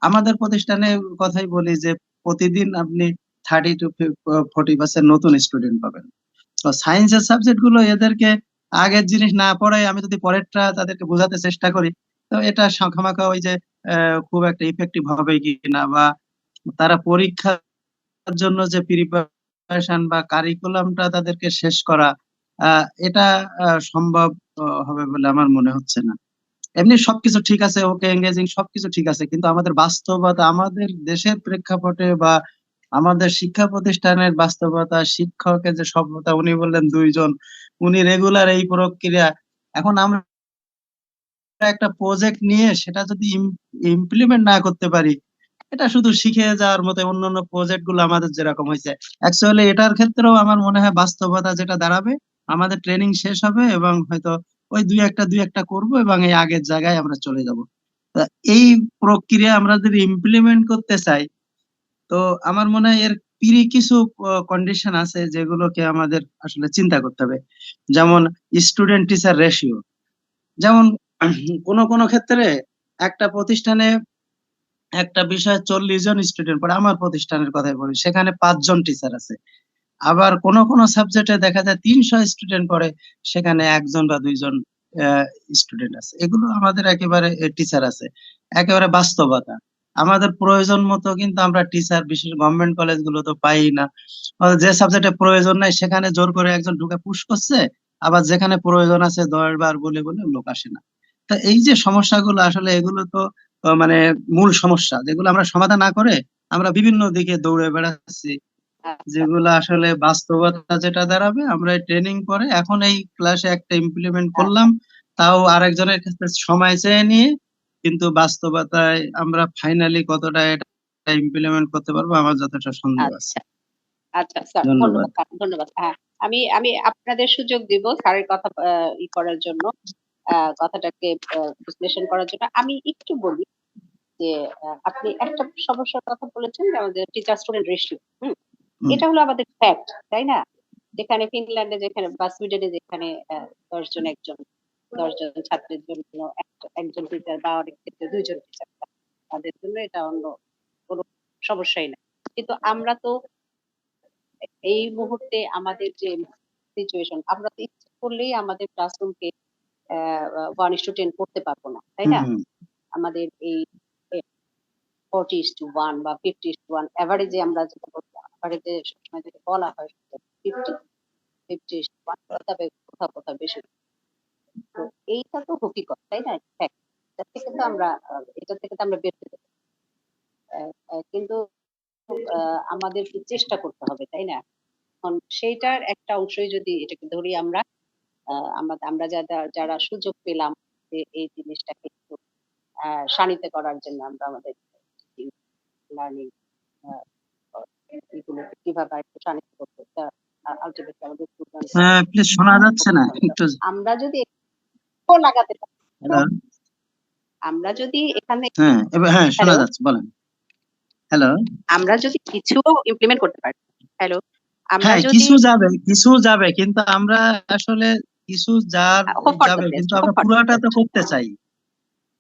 আমাদের প্রতিষ্ঠানের কথাই বলি যে প্রতিদিন আপনি 30 to 40% নতুন স্টুডেন্ট পাবেন। তো সায়েন্সের সাবজেক্ট গুলো এদেরকে আগের জিনিস না পড়াই আমি যদি পরেরটা তাদেরকে বোঝাতে চেষ্টা করি, তো এটা খামাখা ওই যে খুব একটা ইফেক্টিভ হবে কিনা, বা তারা পরীক্ষার জন্য যে প্রিপারেশন বা কারিকুলামটা তাদেরকে শেষ করা, এটা সম্ভব হবে বলে আমার মনে হচ্ছে না। এমনি সবকিছু ঠিক আছে, ওকে এঙ্গেজিং সবকিছু ঠিক আছে, কিন্তু আমাদের বাস্তবতা, আমাদের দেশের প্রেক্ষাপটে বা আমাদের শিক্ষা প্রতিষ্ঠানের বাস্তবতা, শিক্ষকের যে সভ্যতা, উনি বললেন 2 জন, উনি রেগুলার এই প্রক্রিয়া। এখন আমরা একটা প্রজেক্ট নিয়ে সেটা যদি ইমপ্লিমেন্ট না করতে পারি, এটা শুধু শিখে যাওয়ার মতো। অন্যান্য প্রজেক্ট গুলো আমাদের যেরকম হয়েছে, অ্যাকচুয়ালি এটার ক্ষেত্রেও আমার মনে হয় বাস্তবতা যেটা দাঁড়াবে, আমাদের ট্রেনিং শেষ হবে এবং হয়তো ওই দুই একটা করব এবং এই আগের জায়গায় আমরা চলে যাব। তা এই প্রক্রিয়া আমরা যদি ইমপ্লিমেন্ট করতে চাই, তো আমার মনে হয় এর কিছু কন্ডিশন আছে যেগুলোকে আমাদের আসলে চিন্তা করতে হবে। যেমন স্টুডেন্ট টিচার রেশিও। যেমন কোনো কোনো ক্ষেত্রে একটা প্রতিষ্ঠানে একটা বিষয়ে 40 জন স্টুডেন্ট পড়ে, আমার প্রতিষ্ঠানের কথাই বলি, সেখানে 5 জন টিচার আছে। আবার কোনো কোনো সাবজেক্টে দেখা যায় 300 স্টুডেন্ট পড়ে, সেখানে 1 জন বা 2 জন স্টুডেন্ট আছে। এগুলো আমাদের একেবারে টিচার আছে, একেবারে বাস্তবতা। আমাদের প্রয়োজন মতো কিন্তু আমরা টিচার, বিশেষ গভর্নমেন্ট কলেজ গুলো তো পাই না। যে সাবজেক্টে প্রয়োজন নাই সেখানে জোর করে একজন ঢুকে পুশ করছে, আবার যেখানে প্রয়োজন আছে 10 বার বলে বলে লোক আসে না। তা এই যে সমস্যাগুলো, আসলে এগুলো তো মানে মূল সমস্যা, যেগুলো আমরা সমাধান না করে আমরা বিভিন্ন দিকে দৌড়ে বেড়াচ্ছি,
আচ্ছা
যেগুলো আসলে বাস্তবতা যেটা দাঁড়াবে। আমরা ট্রেনিং পরে এখন এই ক্লাসে একটা ইমপ্লিমেন্ট করলাম, তাও আরেকজনের কাছে সময় চেয়ে নিয়ে, কিন্তু বাস্তবতায় আমরা ফাইনালি কতটা এটা ইমপ্লিমেন্ট করতে পারবো আমার যথেষ্ট সন্দেহ আছে।
আচ্ছা আচ্ছা স্যার,
ধন্যবাদ।
ধন্যবাদ ধন্যবাদ। হ্যাঁ, আমি আমি আপনাদের সুযোগ দিব স্যারের কথা করার জন্য, কথাটাকে বিশ্লেষণ করার জন্য। আমি একটু বলি যে আপনি একটা সমস্যার কথা বলেছেন যে আমাদের টিচার স্টুডেন্ট রেশিও।
হুম।
এটা হলো আমাদের ফ্যাক্ট, তাই না? যেখানে ফিনল্যান্ডে, যেখানে বা সুইডেনে, যেখানে 10 জন ছাত্রের জন্য একজন টিচার, বা অনেক ক্ষেত্রে 2 জন টিচার, তাদের জন্য এটা অন্য কোনো সমস্যাই না। কিন্তু আমরা তো এই মুহূর্তে আমাদের যে সিচুয়েশন, আমরা তো ইচ্ছে করলেই আমাদের ক্লাসরুমকে 1:10 করতে পারবো না, তাই না?
হুম।
আমাদের এই 40:1 বা 50:1 এভারেজে আমরা যেটা বলতে, এভারেজে সবসময় যেটা বলা হয় 50:1, তবে কোথাও কোথাও বেশি। তো এইটা তো হকিকত, তাই না? Fact। এটা থেকে তো আমরা বের হতে পারি। কিন্তু আমাদেরকে চেষ্টা করতে হবে, তাই না? এখন সেইটার একটা অংশই যদি এটাকে ধরি আমরা, আমরা যারা সুযোগ পেলাম যে এই জিনিসটাকে একটু শানিত করার জন্য, আমরা আমাদের লার্নিং এগুলো কিভাবে একটু শানিত করতে, আলটিমেটলি আমাদের student রা
প্লিজ শোনা যাচ্ছে না একটু।
আমরা যদি লাগাতে পারি,
হ্যালো।
আমরা যদি এখানে
হ্যাঁ, এবার হ্যাঁ শোনা
হ্যালো,
যাচ্ছে, বলেন। হ্যালো।
আমরা যদি কিছু ইমপ্লিমেন্ট করতে পারি, হ্যালো, আমরা
হ্যাঁ,
যদি
কিছু যাবে, কিন্তু আমরা আসলে কিছু
হোপ ফর দ্য
যাবে,
বেস্ট,
কিন্তু
হোপ
আমরা
ফর দ্য
পুরাটা তো
বেস্ট।
করতে চাই।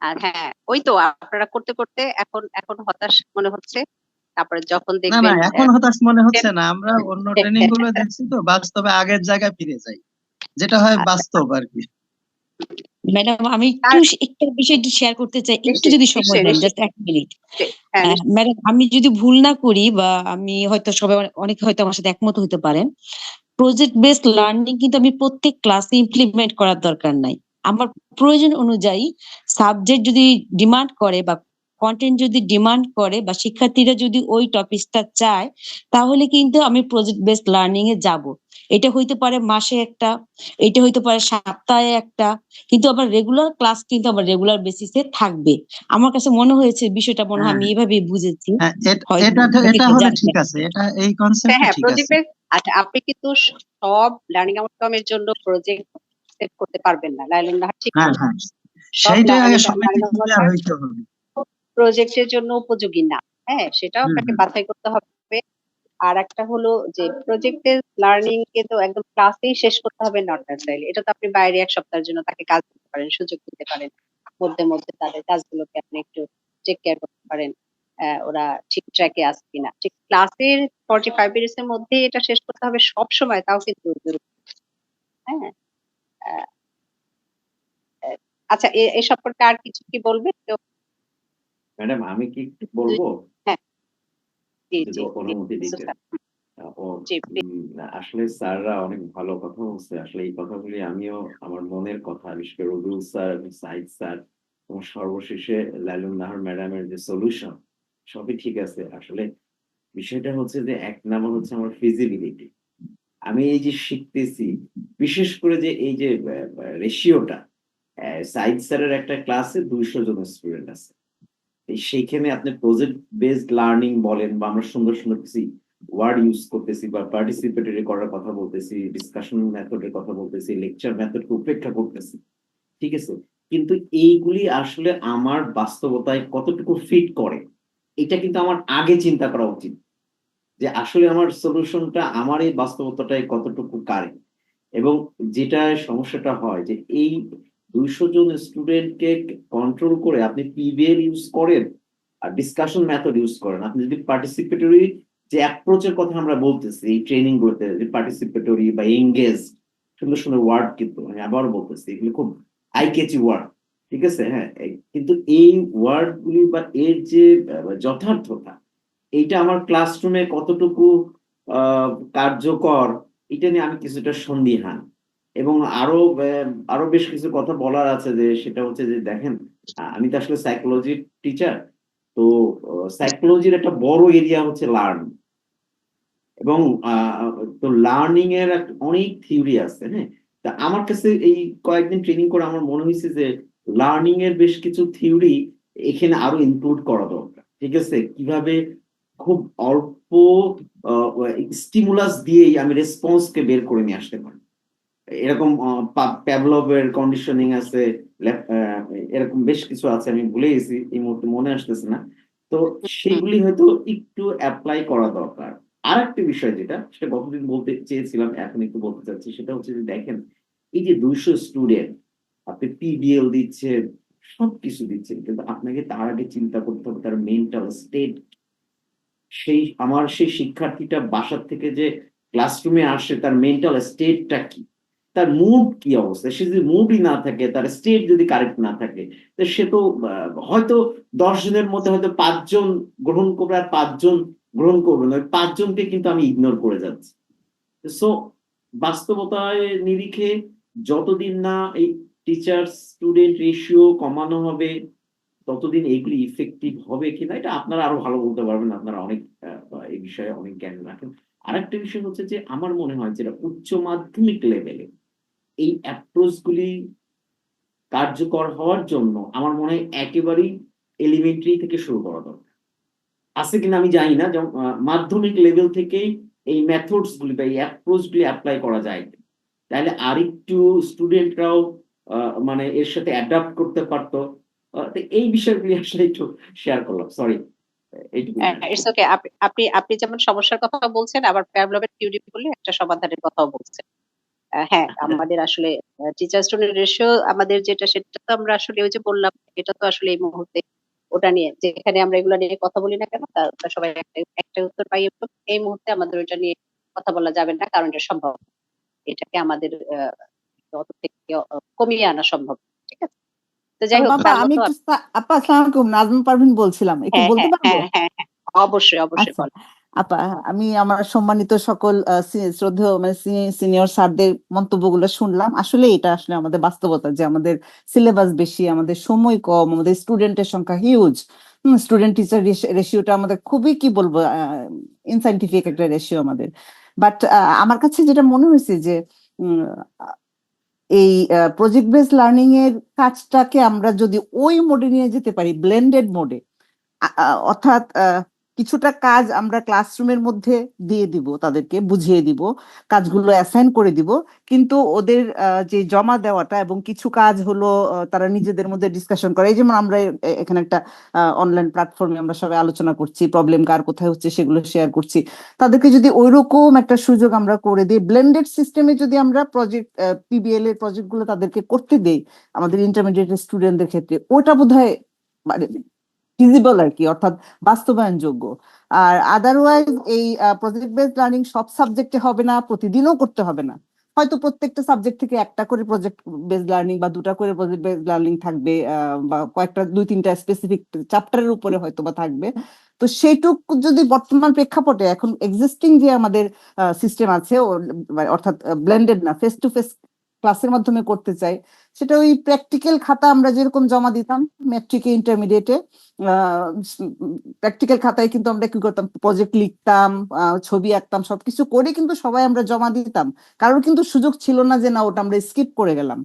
আর হ্যাঁ, ওই তো আপনারা করতে করতে এখন হতাশ মনে হচ্ছে। তারপরে যখন
না না,
দেখবেন
এখন হতাশ মনে হচ্ছে না, আমরা অন্য ট্রেনিং গুলো দেখছি তো বাস্তবে আগের জায়গায় ফিরে যাই, যেটা হয় বাস্তব আর কি।
ম্যাডাম আমি একটু
তার
একটা বিষয় একটু শেয়ার করতে চাই, একটু
নিশ্চয়ই
যদি সময়
নিশ্চয়ই
দেন,
নিশ্চয়ই
জাস্ট 1 মিনিট।
হ্যাঁ নিশ্চয়ই।
ম্যাডাম আমি যদি ভুল না করি, বা আমি হয়তো সবাই অনেকে হয়তো আমার সাথে একমত হতে পারেন, প্রজেক্ট বেসড লার্নিং কিন্তু আমি প্রত্যেক ক্লাসে ইমপ্লিমেন্ট করার দরকার নাই। আমার প্রয়োজন অনুযায়ী সাবজেক্ট যদি ডিমান্ড করে বা কন্টেন্ট যদি ডিমান্ড করে বা শিক্ষার্থীরা যদি ওই টপিকটা চায়, তাহলে কিন্তু আমি প্রজেক্ট বেসড লার্নিং এ যাব। এটা হইতে পারে মাসে একটা, এটা হইতে পারে সপ্তাহে একটা, কিন্তু আমার রেগুলার ক্লাস কিন্তু আমার রেগুলার বেসিসে থাকবে। আমার কাছে মনে হয়েছে বিষয়টা মনে হয়
হ্যাঁ
আমি এইভাবেই বুঝেছি,
হ্যাঁ
হয়তো
এটা
অনেকে
হলে
জানি
ঠিক
না।
আছে, এই
হ্যাঁ
কনসেপ্টটা
হ্যাঁ
ঠিক
প্রজেক্ট
আছে।
বেস। আচ্ছা আপনি কিন্তু সব লার্নিং আউটকামের জন্য প্রজেক্ট সেট করতে পারবেন না, লাইলুন নাহার ঠিক
হ্যাঁ
বলেছেন।
হ্যাঁ
সব
সেইটাই আগে সবাইকে
লার্নিং
ক্লিয়ার
আউটকাম
হইতে হবে।
প্রজেক্টের জন্য উপযোগী না। হ্যাঁ সেটাও
হুম
আপনাকে
হুম
বাছাই করতে হবে। আর একটা হলো যে প্রজেক্টের লার্নিং কে তো একদম ক্লাসেই শেষ করতে হবে নট নেসেসারিলি। এটা তো আপনি বাইরে 1 সপ্তাহের জন্য তাকে কাজ দিতে পারেন, সুযোগ দিতে পারেন। মধ্যে মধ্যে তাদের কাজগুলোকে আপনি একটু চেক কেয়ার করতে পারেন, ওরা ঠিক ট্র্যাকে আছে কিনা। ঠিক ক্লাসের 45 মিনিটস এর মধ্যে এটা শেষ করতে হবে সব সময়, তাও কিন্তু জরুরি। হ্যাঁ আহ, আহ, আচ্ছা এ সম্পর্কে আর কিছু কি বলবেন কেউ?
ম্যাডাম আমি কি একটু
দুই-
বলবো
হ্যাঁ জি
যদি
জি জি
অনুমতি দিতেন?
স্যার।
ও
জি please।
আসলে স্যাররা অনেক ভালো কথা বলছে। আসলে এই কথাগুলি আমিও আমার মনের কথা, বিশেষ করে রবিউল স্যার এবং সাইদ স্যার এবং সর্বশেষে লাইলুন নাহার ম্যাডামের যে সলিউশন, সবই ঠিক আছে। আসলে বিষয়টা হচ্ছে যে এক নাম্বার হচ্ছে আমার ফিজিবিলিটি। আমি এই যে শিখতেছি, বিশেষ করে যে এই যে রেশিওটা, সাইদ স্যারের একটা ক্লাসে 200 জন স্টুডেন্ট আছে। সেইখানে আপনি প্রজেক্ট বেসড লার্নিং বলেন বা আমরা সুন্দর সুন্দর কিছু ওয়ার্ড ইউজ করতেছি বা পার্টিসিপেটরি করার কথা বলতেছি, ডিসকাশন মেথডের কথা বলতেছি, লেকচার মেথডকে উপেক্ষা করতেছি, ঠিক আছে? কিন্তু এইগুলি আসলে আমার বাস্তবতায় কতটুকু ফিট করে, এটা কিন্তু আমার আগে চিন্তা করা উচিত যে আসলে আমার সলিউশনটা আমার এই বাস্তবতাটায় কতটুকু কারে। এবং যেটা সমস্যাটা হয় যে এই 200 জন স্টুডেন্টকে কন্ট্রোল করে আপনি পিবিএল ইউজ করেন আর ডিসকাশন মেথড ইউজ করেন, আপনি যদি পার্টিসিপেটরি যে অ্যাপ্রোচের কথা আমরা বলতেছি এই ট্রেনিং গুলোতে, যে পার্টিসিপেটরি বা এঙ্গেজ, সুন্দর সুন্দর ওয়ার্ড, কিন্তু আমি আবারও বলতেছি এগুলো খুব আই ক্যাচি ওয়ার্ড, ঠিক আছে? হ্যাঁ কিন্তু এই ওয়ার্ড গুলি বা এর যে যথার্থতা, এইটা আমার ক্লাসরুমে কতটুকু আহ কার্যকর, এটা নিয়ে আমি কিছুটা সন্দিহান। এবং আরো বেশ কিছু কথা বলার আছে, যে সেটা হচ্ছে যে দেখেন, আমি তো আসলে সাইকোলজি টিচার। তো সাইকোলজির একটা বড় এরিয়া হচ্ছে লার্ন, এবং তো লার্নিং এর অনেক থিওরি আছে। হ্যাঁ, তা আমার কাছে এই কয়েকদিন ট্রেনিং করে আমার মনে হয়েছে যে লার্নিং এর বেশ কিছু থিওরি এখানে আরো ইনক্লুড করা দরকার, ঠিক আছে? কিভাবে খুব অল্প স্টিমুলাস দিয়েই আমি রেসপন্সকে বের করে নিয়ে আসতে পারি। এরকম প্যাভলভের কন্ডিশনিং আছে, এরকম বেশ কিছু আছে, আমি ভুলে গেছি এই মুহূর্তে, মনে আসতেছে না। তো সেইগুলি হয়তো একটু অ্যাপ্লাই করা দরকার। আর একটা বিষয় যেটা, সেটা গতদিন বলতে চেয়েছিলাম, এখন একটু বলতে চাচ্ছি, সেটা হচ্ছে যে দেখেন, এই যে 200 স্টুডেন্ট, আপনি পিবিএল দিচ্ছেন, সবকিছু দিচ্ছেন, কিন্তু আপনাকে তার আগে চিন্তা করতে হবে তার মেন্টাল স্টেট। সেই শিক্ষার্থীটা বাসার থেকে যে ক্লাসরুমে আসে, তার মেন্টাল স্টেটটা কি, তার মুড কি অবস্থা। সে যদি মুডই না থাকে, তার স্টেট যদি কারেক্ট না থাকে, তো সে তো হয়তো 10 জনের মধ্যে হয়তো 5 জন গ্রহণ করবে আর 5 জন গ্রহণ করবে না, ওই 5 জনকে কিন্তু আমি ইগনোর করে যাচ্ছি। সো বাস্তবতায় নিরিখে যতদিন না এই টিচার স্টুডেন্ট রেশিও কমানো হবে, ততদিন এগুলি ইফেক্টিভ হবে কিনা এটা আপনারা আরো ভালো বলতে পারবেন, আপনারা অনেক এই বিষয়ে অনেক জ্ঞান রাখেন। আরেকটা বিষয় হচ্ছে যে আমার মনে হয় যেটা উচ্চ মাধ্যমিক লেভেলে এই অ্যাপ্রোচ গুলি কার্যকর হওয়ার জন্য আমার মনে হয় একেবারেই এলিমেন্টারি থেকে শুরু করা দরকার। আছে কিনা আমি জানি না, যেমন মাধ্যমিক লেভেল থেকেই এই মেথডস গুলি বা এই অ্যাপ্রোচ গুলি অ্যাপ্লাই করা যায়, তাহলে আরেকটু স্টুডেন্টরাও মানে এর সাথে অ্যাডাপ্ট করতে পারতো। তো এই বিষয়গুলি আসলে একটু শেয়ার করলাম, সরি এইটুকুই ম্যাডাম।
It's okay. আপনি আপনি আপনি যেমন সমস্যার কথা বলছেন, আবার প্যাভলভের থিওরি বলে একটা সমাধানের কথাও বলছেন। হ্যাঁ আমাদের আসলে টিচার স্টুডেন্ট রেশিও আমাদের যেটা, সেটা তো আমরা আসলে ওই যে বললাম, এটা তো আসলে এই মুহূর্তে ওটা নিয়ে যেখানে আমরা এগুলো নিয়ে কথা বলি না কেন, তা সবাই একটা উত্তর পাই। এই মুহূর্তে আমাদের ওইটা নিয়ে কথা বলা যাবে না, কারণ এটা সম্ভব। এটাকে আমাদের অত থেকে কমিয়ে আনা সম্ভব। ঠিক আছে? তো যাই হোক,
বাবা
তার
আমি
মতো
একটু আপা আসসালামু আলাইকুম, নাজমা পারভিন বলছিলাম, একটু
হ্যাঁ
বলতে
হ্যাঁ
পারবো?
হ্যাঁ হ্যাঁ হ্যাঁ, অবশ্যই অবশ্যই
আচ্ছা
বল।
আপা, আমি আমার সম্মানিত সকল শ্রদ্ধেয় মানে সিনিয়র স্যারদের মন্তব্যগুলো শুনলাম। আসলে এটা আসলে আমাদের বাস্তবতা যে আমাদের সিলেবাস বেশি, আমাদের সময় কম, আমাদের স্টুডেন্টের সংখ্যা হিউজ। স্টুডেন্ট টিচার রেশিওটা আমাদের খুবই কি বলবো ইনসাইন্টিফিক একটা রেশিও আমাদের। বাট আমার কাছে যেটা মনে হয়েছে যে উম, এই প্রজেক্ট বেসড লার্নিং এর কাজটাকে আমরা যদি ওই মোডে নিয়ে যেতে পারি, ব্লেন্ডেড মোডে, অর্থাৎ কিছুটা কাজ আমরা ক্লাসরুমের মধ্যে দিয়ে দিব, তাদেরকে বুঝিয়ে দিব, কাজগুলো অ্যাসাইন করে দিব, কিন্তু ওদের যে জমা দেওয়াটা এবং কিছু কাজ হলো তারা নিজেদের মধ্যে ডিসকাশন করে। এই যেমন আমরা এখানে একটা অনলাইন প্ল্যাটফর্মে আমরা সবাই আলোচনা করছি, প্রবলেম কার কোথায় হচ্ছে সেগুলো শেয়ার করছি। তাদেরকে যদি ওইরকম একটা সুযোগ আমরা করে দিই, ব্লেন্ডেড সিস্টেমে যদি আমরা প্রজেক্ট পিবিএল এর প্রজেক্টগুলো তাদেরকে করতে দেই আমাদের ইন্টারমিডিয়েট স্টুডেন্টদের ক্ষেত্রে, ওটা বোধহয় মানে ফিজিবল আর কি, অর্থাৎ বাস্তবায়নযোগ্য। আর আদারওয়াইজ এই প্রজেক্ট বেসড লার্নিং সব সাবজেক্টে হবে না, প্রতিদিনও করতে হবে না। হয়তো প্রত্যেকটা সাবজেক্ট থেকে একটা করে প্রজেক্ট বেসড লার্নিং বা দুটা করে প্রজেক্ট বেসড লার্নিং থাকবে, বা কয়েকটা 2-3টা স্পেসিফিক চ্যাপ্টারের উপরে হয়তো বা থাকবে। তো সেইটুকু যদি বর্তমান প্রেক্ষাপটে এখন এক্সিস্টিং যে আমাদের সিস্টেম আছে, অর্থাৎ ব্লেন্ডেড না, ফেস টু ফেস ক্লাসের মাধ্যমে করতে চাই, সেটা ওই প্র্যাকটিক্যাল খাতা আমরা যেরকম জমা দিতাম ম্যাট্রিকে ইন্টারমিডিয়েটে, প্র্যাকটিক্যাল খাতায় কিন্তু আমরা কি করতাম, প্রজেক্ট লিখতাম, ছবি আঁকতাম, সবকিছু করে কিন্তু সবাই আমরা জমা দিতাম। কারোর কিন্তু সুযোগ ছিল না যে না ওটা আমরা স্কিপ করে গেলাম।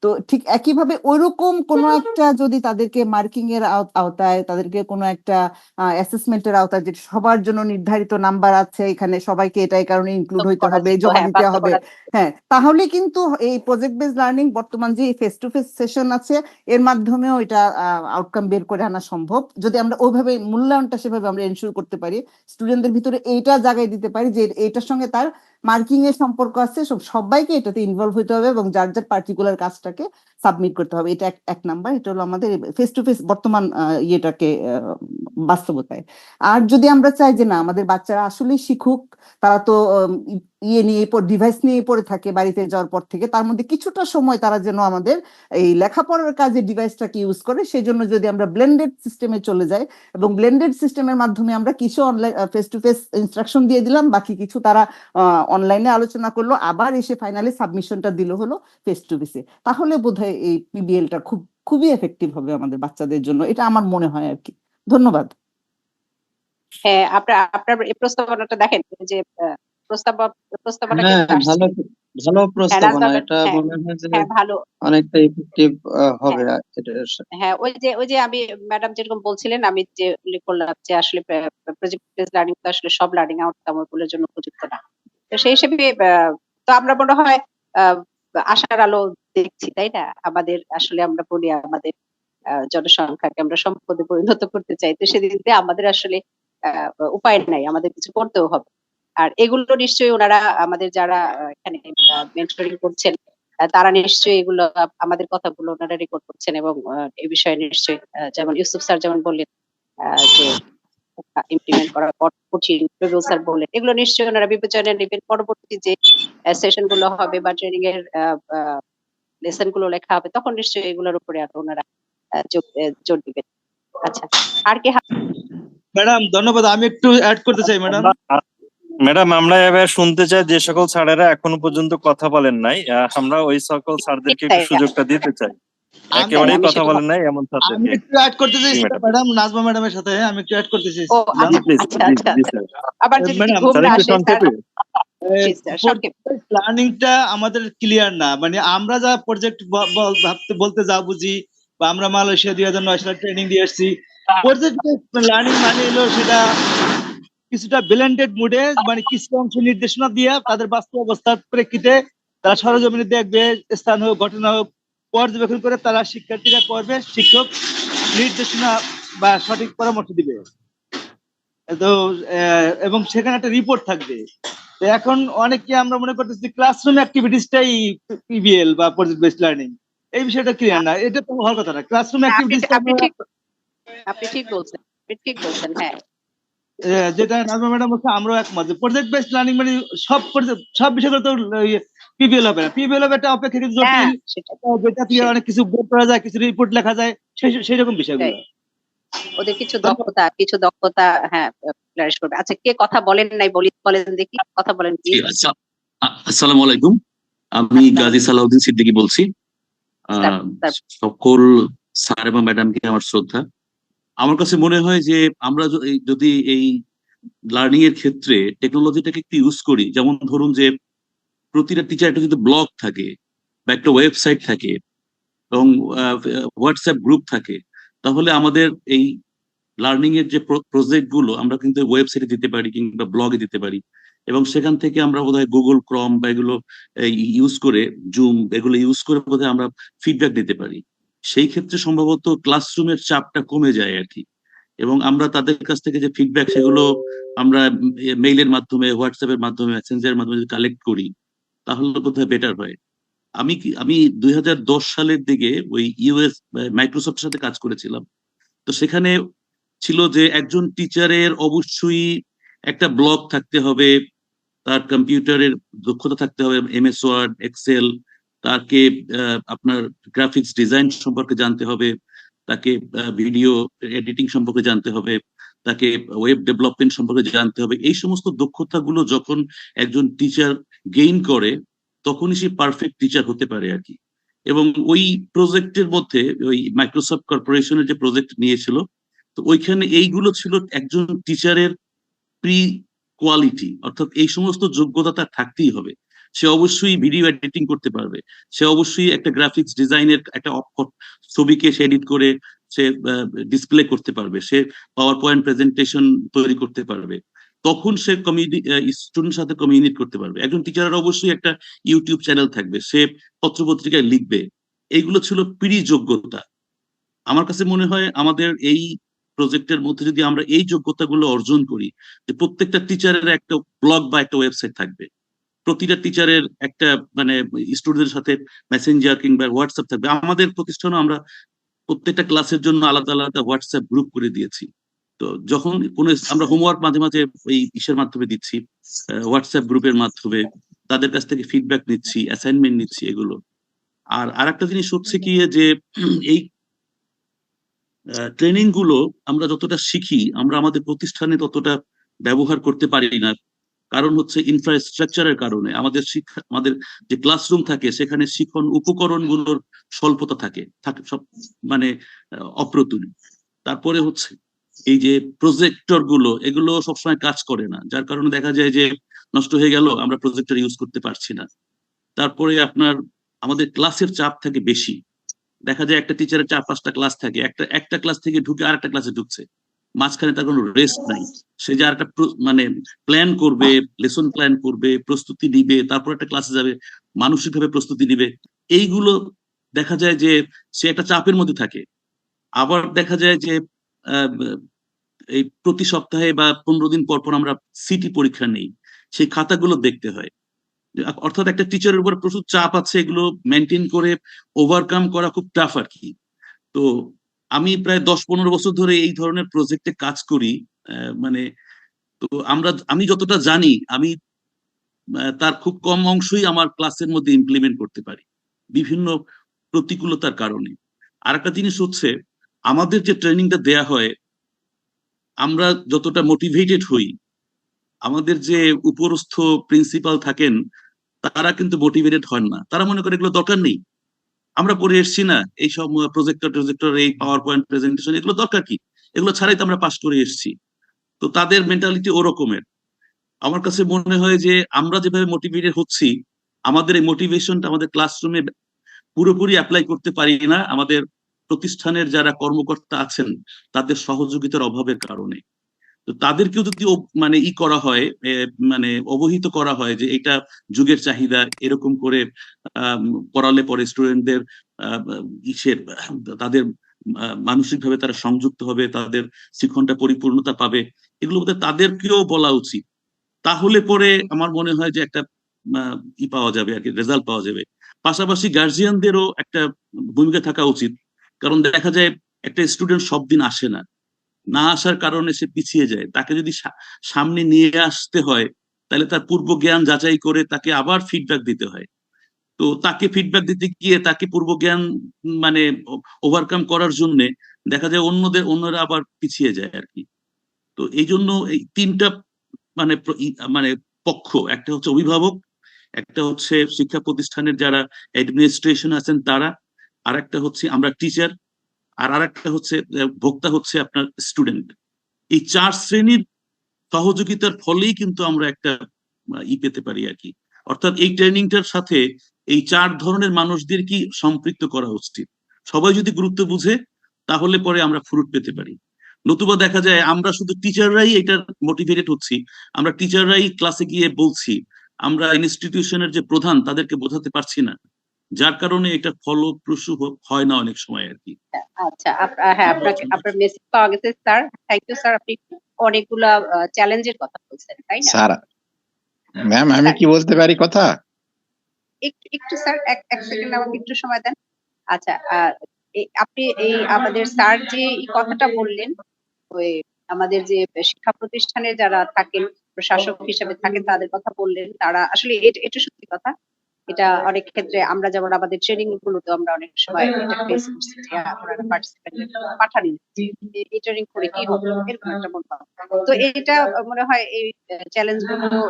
তো ঠিক একইভাবে ওইরকম কোনো একটা যদি তাদেরকে মার্কিং এর আওতায়, তাদেরকে কোনো একটা অ্যাসেসমেন্টের আওতায়, যে সবার জন্য নির্ধারিত নাম্বার আছে, এখানে সবাইকে এটা এই কারণে ইনক্লুড হইতে হবে, জমা
হ্যাঁ,
দিতে
বাধ্য
হবে,
করা
হ্যাঁ, তাহলে কিন্তু এই প্রজেক্ট বেসড লার্নিং বর্তমান যে ফেস টু ফেস সেশন আছে এর মাধ্যমেও এটা আউটকাম বের করে আনা সম্ভব, যদি আমরা ওইভাবে মূল্যায়নটা সেভাবে আমরা এনশিওর করতে পারি, স্টুডেন্টদের ভিতরে এইটা জাগাই দিতে পারি যে এইটার সঙ্গে তার মার্কিং এর সম্পর্ক আছে, সবাইকে এটাতে ইনভলভ হতে হবে এবং যার যার পার্টিকুলার কাজটাকে সাবমিট করতে হবে। এটা এক নাম্বার, এটা হলো আমাদের ফেস টু ফেস বর্তমান ইয়েটাকে বাস্তবতায়। আর যদি আমরা চাই যে না আমাদের বাচ্চারা আসলেই শিখুক, তারা তো ইয়ে নিয়ে ডিভাইস নিয়ে পড়ে থাকে বাড়িতে যাওয়ার পর থেকে, তার মধ্যে কিছুটা সময় তারা যেন আমাদের এই লেখাপড়ার কাজে ডিভাইসটাকে ইউজ করে, সেই জন্য যদি আমরা ব্লেন্ডেড সিস্টেমে চলে যাই এবং ব্লেন্ডেড সিস্টেমের মাধ্যমে আমরা কিছু online face to face instruction দিয়ে দিলাম, বাকি কিছু তারা অনলাইনে আলোচনা করলো, আবার এসে ফাইনালি সাবমিশনটা দিল হলো ফেস টু ফেসে, তাহলে বোধহয় এই পিবিএলটা খুবই এফেক্টিভ হবে আমাদের বাচ্চাদের জন্য, এটা আমার মনে হয় আর কি। ধন্যবাদ।
হ্যাঁ, আপনার আপনার এই প্রস্তাবনাটা দেখেন যে প্রস্তাবনা
হ্যাঁ,
কিন্তু আসছে।
ভালো ভালো
হ্যাঁ,
প্রস্তাবনা,
রাজনগর,
এটা
হ্যাঁ
মনে হয় যে
হ্যাঁ ভালো,
অনেকটা ইফেক্টিভ হবে
হ্যাঁ
এটার
হ্যাঁ, ওই যে আমি ম্যাডাম যেরকম বলছিলেন, আমি যে উল্লেখ করলাম যে আসলে প্রজেক্ট বেসড লার্নিং তো আসলে সব লার্নিং আউটকাম গুলোর জন্য উপযুক্ত না। তো সেই হিসেবে তো আমরা মনে হয় আহ, আশার আলো দেখছি, তাই না? আমাদের আসলে আমরা বলি আমাদের জনসংখ্যাকে আমরা সম্পদে পরিণত করতে চাই, তো সেদিকে আমাদের আসলে উপায় নাই, আমাদের কিছু করতেও হবে। আর এগুলো নিশ্চয়ই ওনারা আমাদের যারা এখানে মেন্টরিং করছেন, তারা নিশ্চয়ই এগুলো আমাদের কথাগুলো ওনারা রেকর্ড করছেন এবং এই বিষয়ে নিশ্চয়ই যেমন ইউসুফ স্যার যেমন বললেন যে ইমপ্লিমেন্ট করা কঠিন, রবিউল স্যার বললেন, এগুলো নিশ্চয়ই ওনারা বিবেচনায় নেবেন। পরবর্তী যে সেশন গুলো হবে বা ট্রেনিং এর লেসন গুলো লেখা হবে, তখন নিশ্চয়ই এগুলোর উপরে আরো ওনারা জোর দিবেন। আচ্ছা, আর কি?
ম্যাডাম ধন্যবাদ, আমি একটু অ্যাড করতে চাই ম্যাডাম।
ম্যাডাম, আমরা এবার শুনতে চাই যে সকল স্যারেরা এখনো পর্যন্ত কথা বলেন নাই, আমরা ওই সকল স্যারদেরকে একটু সুযোগটা দিতে চাই, একেবারেই কথা বলেন নাই এমন
আমি
স্যারদেরকে।
একটু অ্যাড করতে চাই
জি ম্যাডাম,
ম্যাডাম, নাজমা ম্যাডামের সাথে আমি একটু অ্যাড করতে
ও
চাইছিলাম।
জি প্লিজ,
আচ্ছা
জি
আচ্ছা
জি
আচ্ছা,
স্যার।
আবার যদি
ম্যাডাম
ঘুম
স্যার
না
একটু
আসে স্যার,
সংক্ষেপে।
প্লিজ স্যার সংক্ষেপে।
প্ল্যানিংটা আমাদের ক্লিয়ার না, মানে আমরা যা প্রজেক্ট বলতে যা বুঝি, বা আমরা মালয়েশিয়া 2009 সালে ট্রেনিং দিয়ে আসছি, প্রজেক্ট লার্নিং মানে হলো সেটা কিছুটা ব্লেন্ডেড মুডে, মানে কিছু অংশ নির্দেশনা দিয়ে তাদের বাস্তব অবস্থার প্রেক্ষিতে তারা সরজমিনে দেখবে, স্থান হোক ঘটনা হোক পর্যবেক্ষণ করে তারা শিক্ষার্থীরা করবে, শিক্ষক নির্দেশনা বা সঠিক পরামর্শ দিবে। তো এবং সেখানে একটা রিপোর্ট থাকবে। তো এখন অনেকে আমরা মনে করতেছি ক্লাসরুম অ্যাক্টিভিটিসটাই পিবিএল বা প্রজেক্ট বেসড লার্নিং, এই বিষয়টা ক্লিয়ার না, এটা তো হওয়ার কথা না। ক্লাসরুম
আপনি
অ্যাক্টিভিটিসটা
আপনি ঠিক আপনি ঠিক বলছেন, আপনি ঠিক বলছেন। হ্যাঁ,
যেটা নাজমা ম্যাডাম বলছে আমরাও একমত, প্রজেক্ট বেসড লার্নিং মানে সব বিষয়গুলো তো পিবিএল হবে না, পিবিএল হবে একটা অপেক্ষাকৃত
হ্যাঁ
জটিল,
সেটা
যেটা দিয়ে অনেক কিছু বের করা যায়, কিছু রিপোর্ট লেখা যায়, সেই রকম বিষয়গুলো।
সেটাই। ওদের কিছু দক্ষতা হ্যাঁ ফ্লারিশ করবে। আচ্ছা, কে কথা বলেন নাই বলেন দেখি, কথা বলেন
জি,
প্লিজ।
আচ্ছা, আসসালামু আলাইকুম, আমি গাজী সালাউদ্দিন সিদ্দিকী বলছি। সকল স্যার এবং ম্যাডামকে আমার শ্রদ্ধা। আমার কাছে মনে হয় যে আমরা যদি এই লার্নিং এর ক্ষেত্রে টেকনোলজিটাকে একটু ইউজ করি, যেমন ধরুন যে প্রতিটা টিচার একটা যদি ব্লগ থাকে বা একটা ওয়েবসাইট থাকে এবং হোয়াটসঅ্যাপ গ্রুপ থাকে, তাহলে আমাদের এই লার্নিং এর যে প্রজেক্ট গুলো আমরা কিন্তু ওয়েবসাইটে দিতে পারি কিংবা ব্লগে দিতে পারি, এবং সেখান থেকে আমরা বোধহয় গুগল ক্রম বা এগুলো ইউজ করে, জুম এগুলো ইউজ করে বোধহয় আমরা ফিডব্যাক দিতে পারি। সেই ক্ষেত্রে সম্ভবত ক্লাসরুমের চাপটা কমে যায় আর কি, এবং আমরা তাদের কাছ থেকে যে ফিডব্যাক সেগুলো আমরা মেইলের মাধ্যমে, হোয়াটসঅ্যাপের মাধ্যমে, মেসেঞ্জারের মাধ্যমে যদি কালেক্ট করি তাহলে বোধহয় বেটার হয়। আমি 2010 সালের দিকে ওই মাইক্রোসফটের সাথে কাজ করেছিলাম। তো সেখানে ছিল যে একজন টিচারের অবশ্যই একটা ব্লগ থাকতে হবে, তার কম্পিউটারের দক্ষতা থাকতে হবে, এমএস ওয়ার্ড, এক্সেল, তাকে আপনার গ্রাফিক্স ডিজাইন সম্পর্কে জানতে হবে, তাকে ভিডিও এডিটিং সম্পর্কে জানতে হবে, তাকে ওয়েব ডেভেলপমেন্ট সম্পর্কে জানতে হবে। এই সমস্ত দক্ষতাগুলো যখন একজন টিচার গেইন করে তখনই সে পারফেক্ট টিচার হতে পারে আর কি। এবং ওই প্রজেক্টের মধ্যে ওই মাইক্রোসফট কর্পোরেশনের যে প্রজেক্ট নিয়েছিল, তো ওইখানে এইগুলো ছিল একজন টিচারের প্রি কোয়ালিটি, অর্থাৎ এই সমস্ত যোগ্যতা তার থাকতেই হবে। সে অবশ্যই ভিডিও এডিটিং করতে পারবে, সে অবশ্যই একটা গ্রাফিক্স ডিজাইনের একটা ছবিকে সে এডিট করে সে ডিসপ্লে করতে পারবে, সে পাওয়ার পয়েন্ট প্রেজেন্টেশন তৈরি করতে পারবে, তখন সে স্টুডেন্টের সাথে কমিউনিকেট করতে পারবে। একজন টিচারের অবশ্যই একটা ইউটিউব চ্যানেল থাকবে, সে পত্রপত্রিকায় লিখবে। এইগুলো ছিল প্রি যোগ্যতা। আমার কাছে মনে হয় আমাদের এই প্রজেক্টের মধ্যে যদি আমরা এই যোগ্যতাগুলো অর্জন করি, যে প্রত্যেকটা টিচারের একটা ব্লগ বা একটা ওয়েবসাইট থাকবে, প্রতিটা টিচারের একটা মানে স্টুডেন্টের সাথে মেসেঞ্জার কিংবা হোয়াটসঅ্যাপ থাকবে। আমাদের প্রতিষ্ঠানে আমরা প্রত্যেকটা ক্লাসের জন্য আলাদা আলাদা হোয়াটসঅ্যাপ গ্রুপ করে দিয়েছি। তো যখন কোনো আমরা হোমওয়ার্ক মাঝে মাঝে এই ইসের মাধ্যমে দিচ্ছি, হোয়াটসঅ্যাপ গ্রুপের মাধ্যমে তাদের কাছ থেকে ফিডব্যাক নিচ্ছি, অ্যাসাইনমেন্ট নিচ্ছি এগুলো। আর আরেকটা জিনিস হচ্ছে কি যে এই ট্রেনিং গুলো আমরা যতটা শিখি আমরা আমাদের প্রতিষ্ঠানে ততটা ব্যবহার করতে পারি না। কারণ হচ্ছে ইনফ্রাস্ট্রাকচারের কারণে আমাদের যে ক্লাসরুম থাকে সেখানে শিক্ষণ উপকরণগুলোর স্বল্পতা থাকে সব মানে অপ্রতুল। তারপরে হচ্ছে এই যে প্রজেক্টর গুলো, এগুলো সবসময় কাজ করে না, যার কারণে দেখা যায় যে নষ্ট হয়ে গেল, আমরা প্রজেক্টর ইউজ করতে পারছি না। তারপরে আপনার আমাদের ক্লাসের চাপ থাকে বেশি, দেখা যায় একটা টিচারের 4-5টা ক্লাস থাকে, একটা ক্লাস থেকে ঢুকে আরেকটা ক্লাসে ঢুকছে, মাঝখানে তার কোনো রেস্ট নাই। সে যে আরেকটা মানে প্ল্যান করবে, লেসন প্ল্যান করবে, প্রস্তুতি নিবে, তারপর একটা ক্লাসে যাবে, মানসিকভাবে প্রস্তুতি নিবে, এইগুলো দেখা যায় যে সে একটা চাপের মধ্যে থাকে। আবার দেখা যায় যে এই প্রতি সপ্তাহে বা 15 দিন পর পর আমরা সিটি পরীক্ষা নেই, সেই খাতাগুলো দেখতে হয়। অর্থাৎ একটা টিচারের উপর প্রচুর চাপ আছে, এগুলো মেনটেন করে ওভারকাম করা খুব টাফ আর কি। তো আমি প্রায় 10-15 বছর ধরে এই ধরনের প্রজেক্টে কাজ করি। মানে তো আমি যতটা জানি, আমি তার খুব কম অংশই আমার ক্লাসের মধ্যে ইমপ্লিমেন্ট করতে পারি বিভিন্ন প্রতিকূলতার কারণে। আর একটা জিনিস হচ্ছে, আমাদের যে ট্রেনিংটা দেয়া হয়, আমরা যতটা মোটিভেটেড হই, আমাদের যে উপরস্থ প্রিন্সিপাল থাকেন তারা কিন্তু মোটিভেটেড হন না। তারা মনে করে এগুলো দরকার নেই, আমরা পড়ে এসছি না, এই সব প্রজেক্টর, এই পাওয়ার পয়েন্ট প্রেজেন্টেশন, এগুলো দরকার কি, এগুলো ছাড়াই তো আমরা পাস করে এসছি। তো তাদের মেন্টালিটি ওরকমের। আমার কাছে মনে হয় যে আমরা যেভাবে মোটিভেটেড হচ্ছি, আমাদের এই মোটিভেশনটা আমাদের ক্লাসরুমে পুরোপুরি অ্যাপ্লাই করতে পারি না আমাদের প্রতিষ্ঠানের যারা কর্মকর্তা আছেন তাদের সহযোগিতার অভাবের কারণে। তো তাদেরকেও যদি মানে করা হয়, মানে অবহিত করা হয় যে এটা যুগের চাহিদা, এরকম করে পড়ালে পরে স্টুডেন্টদের তাদের মানসিকভাবে তারা সংযুক্ত হবে, তাদের শিক্ষণটা পরিপূর্ণতা পাবে, এগুলো বোধহয় তাদেরকেও বলা উচিত। তাহলে পরে আমার মনে হয় যে একটা পাওয়া যাবে আর কি, রেজাল্ট পাওয়া যাবে। পাশাপাশি গার্জিয়ানদেরও একটা ভূমিকা থাকা উচিত, কারণ দেখা যায় একটা স্টুডেন্ট সব দিন আসে না, না আসার কারণে সে পিছিয়ে যায়। তাকে যদি সামনে নিয়ে আসতে হয় তাহলে তার পূর্ব জ্ঞান যাচাই করে তাকে আবার ফিডব্যাক দিতে হয়। তো তাকে ফিডব্যাক দিতে গিয়ে তাকে পূর্ব জ্ঞান মানে ওভারকাম করার জন্য দেখা যায় অন্যরা আবার পিছিয়ে যায় আর কি। তো এই জন্য এই তিনটা মানে মানে পক্ষ, একটা হচ্ছে অভিভাবক, একটা হচ্ছে শিক্ষা প্রতিষ্ঠানের যারা অ্যাডমিনিস্ট্রেশন আছেন তারা, আর একটা হচ্ছে আমরা টিচার, আর আরেকটা হচ্ছে ভোক্তা হচ্ছে আপনার স্টুডেন্ট। এই 4 শ্রেণীর সহযোগিতার ফলেই কিন্তু আমরা একটা পেতে পারি আর কি। অর্থাৎ এই ট্রেনিংটার সাথে এই 4 ধরনের মানুষদের কি সম্পৃক্ত করা উচিত। সবাই যদি গুরুত্ব বুঝে তাহলে পরে আমরা ফ্রুট পেতে পারি। নতুবা দেখা যায় আমরা শুধু টিচাররাই এটা মোটিভেটেড হচ্ছি, আমরা টিচাররাই ক্লাসে গিয়ে বলছি, আমরা ইনস্টিটিউশনের যে প্রধান তাদেরকে বোঝাতে পারছি না, যার কারণে এটা ফলপ্রসূ হয় না অনেক সময় আর কি।
আচ্ছা, হ্যাঁ, আপনার মেসেজ পাওয়া গেছে স্যার। Thank you sir. আপনি অনেকগুলা চ্যালেঞ্জের কথা বলছেন, তাই না?
স্যার, ম্যাম আমি কি বলতে পারি কথা?
একটু স্যার, এক সেকেন্ড আমাকে একটু সময় দেন। আচ্ছা, আপনি এই আমাদের স্যার যে এই কথাটা বললেন, ওই আমাদের যে শিক্ষা প্রতিষ্ঠানে যারা থাকেন, প্রশাসক হিসেবে থাকেন, তাদের কথা বললেন, তারা আসলে এটা সত্যি কথা। এটা অনেক ক্ষেত্রে আমরা যেমন আমাদের ট্রেনিং গুলোতে আমরা অনেক সময় এটা ফেস করছি যে আপনারা পার্টিসিপেন্ট পাঠানি এই ট্রেনিং করে কি হবে, এরকম একটা মনোভাব। তো এটা মনে হয় এই চ্যালেঞ্জ গুলো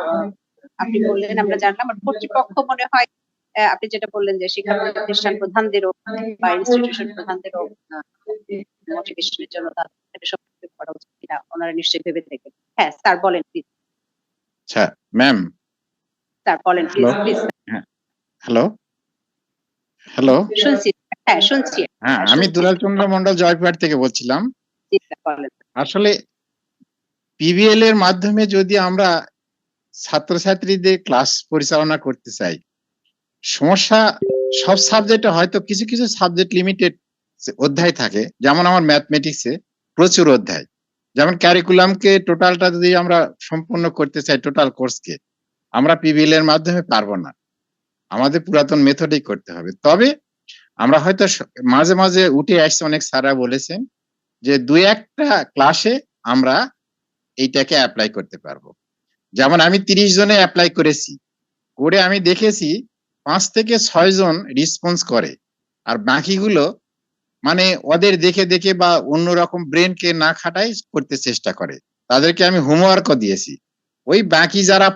আপনি বললেন, আমরা জানলাম। আর কর্তৃপক্ষ মনে হয় আপনি যেটা বললেন যে শিক্ষা প্রতিষ্ঠান প্রধানদেরও বা ইনস্টিটিউশন প্রধানদেরও মোটিভেশনের জন্য তাদের সবকিছু করা উচিত কিনা ওনারা নিশ্চয়ই ভেবে থাকেন। হ্যাঁ স্যার, বলেন প্লিজ।
আচ্ছা ম্যাম,
স্যার বলেন প্লিজ।
হ্যালো হ্যালো,
শুনছি, হ্যাঁ শুনছি।
হ্যাঁ, আমি দুলাল চন্দ্র মন্ডল জয়পুরহাট থেকে বলছিলাম। আসলে পিবিএল এর মাধ্যমে যদি আমরা ছাত্রছাত্রীদের ক্লাস পরিচালনা করতে চাই, সমস্যা সব সাবজেক্টে হয়তো কিছু কিছু সাবজেক্ট লিমিটেড অধ্যায় থাকে, যেমন আমার ম্যাথমেটিক্সে প্রচুর অধ্যায়। যেমন ক্যারিকুলামকে টোটালটা যদি আমরা সম্পূর্ণ করতে চাই, টোটাল কোর্সকে, আমরা পিবিএল এর মাধ্যমে পারবো না, আমাদের পুরাতন মেথডেই করতে হবে। তবে আমরা হয়তো মাঝে মাঝে উঠে আসছে, অনেক স্যাররা বলেছেন যে 2-1টা ক্লাসে আমরা এইটাকে অ্যাপ্লাই করতে পারবো। যেমন আমি 30 জনে অ্যাপ্লাই করেছি, করে আমি দেখেছি 5 থেকে 6 জন রেসপন্স করে, আর বাকিগুলো মানে ওদের দেখে দেখে বা অন্যরকম ব্রেনকে না খাটাই করতে চেষ্টা করে। তাদেরকে আমি হোমওয়ার্কও দিয়েছি, ওই বাকি যারা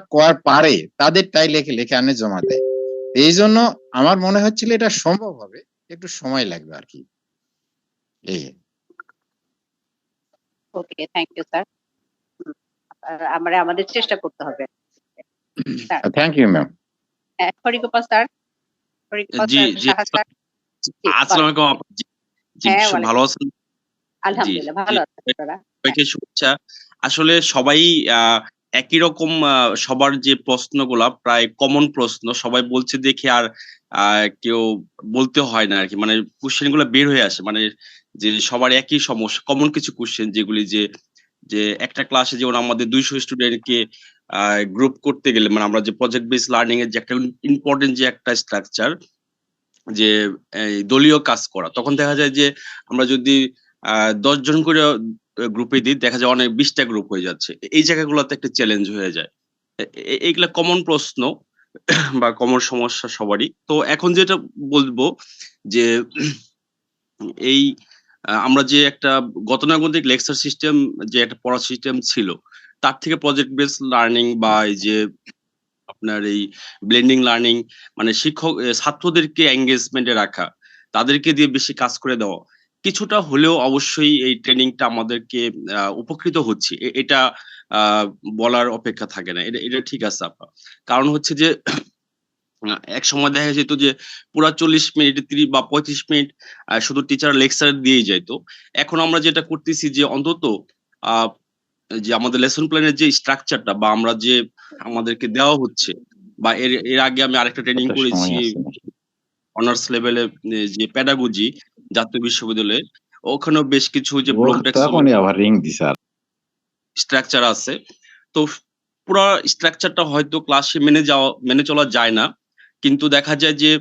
পারে তাদেরটাই লেখে লেখে আনে জমা দেয়। এই জন্য আমার মনে হচ্ছিল এটা সম্ভব হবে, একটু সময় লাগবে আর কি।
Okay, thank you sir. আমাদের চেষ্টা করতে হবে।
Thank you ma'am.
Harigopal sir, Saha sir.
আসসালামু আলাইকুম। জি, ভালো আছেন?
আলহামদুলিল্লাহ ভালো আছি।
সবাইকে শুভেচ্ছা। আসলে সবাই একই রকম, সবার যে প্রশ্নগুলা প্রায় কমন প্রশ্ন, সবাই বলছে দেখে আর কেউ বলতে হয় না আর কি, মানে কোশ্চেন গুলো বের হয়ে আসে, মানে যে সবার একই সমস্যা, কমন কিছু কোশ্চেন যেগুলি যে একটা ক্লাসে যেমন আমাদের 200 স্টুডেন্টকে গ্রুপ করতে গেলে, মানে আমরা যে প্রজেক্ট বেস লার্নিং এর যে একটা ইম্পর্টেন্ট যে একটা স্ট্রাকচার, যে দলীয় কাজ করা, তখন দেখা যায় যে আমরা যদি 10 জন করে গ্রুপে দিই, দেখা যায় অনেক 20টা গ্রুপ হয়ে যাচ্ছে। এই জায়গাগুলোতে একটা চ্যালেঞ্জ হয়ে যায়। এইগুলা কমন প্রশ্ন বা কমন সমস্যা সবারই। তো এখন যেটা বলবো যে এই আমরা যে একটা গতানুগতিক লেকচার সিস্টেম, যে একটা পড়ার সিস্টেম ছিল, তার থেকে প্রজেক্ট বেস লার্নিং বা এই যে আপনার এই ব্লেন্ডিং লার্নিং, মানে ছাত্রদেরকে এঙ্গেজমেন্টে রাখা, তাদেরকে দিয়ে বেশি কাজ করে দেওয়া, কিছুটা হলেও অবশ্যই এই ট্রেনিংটা আমাদেরকে উপকৃত হচ্ছে, এটা বলার অপেক্ষা থাকে না। এটা ঠিক আছে আপা। কারণ হচ্ছে যে এক সময় দেখা যেত যে পুরা 40 মিনিট 30 বা 35 মিনিট শুধু টিচার লেকচার দিয়ে যাইতো। এখন আমরা যেটা করতেছি যে অন্তত যে আমাদের লেসন প্ল্যানের যে স্ট্রাকচারটা বা আমরা যে আমাদেরকে দেওয়া হচ্ছে, বা এর আগে আমি আরেকটা ট্রেনিং করেছি অনার্স লেভেলে, যে প্যাডাগজি জাতীয় বিশ্ববিদ্যালয়ে, ওখানেও বেশ কিছু যে ব্লক স্ট্রাকচার আছে। তো পুরো স্ট্রাকচারটা হয়তো ক্লাসে মেনে চলা যায় না, কিন্তু দেখা যায় যে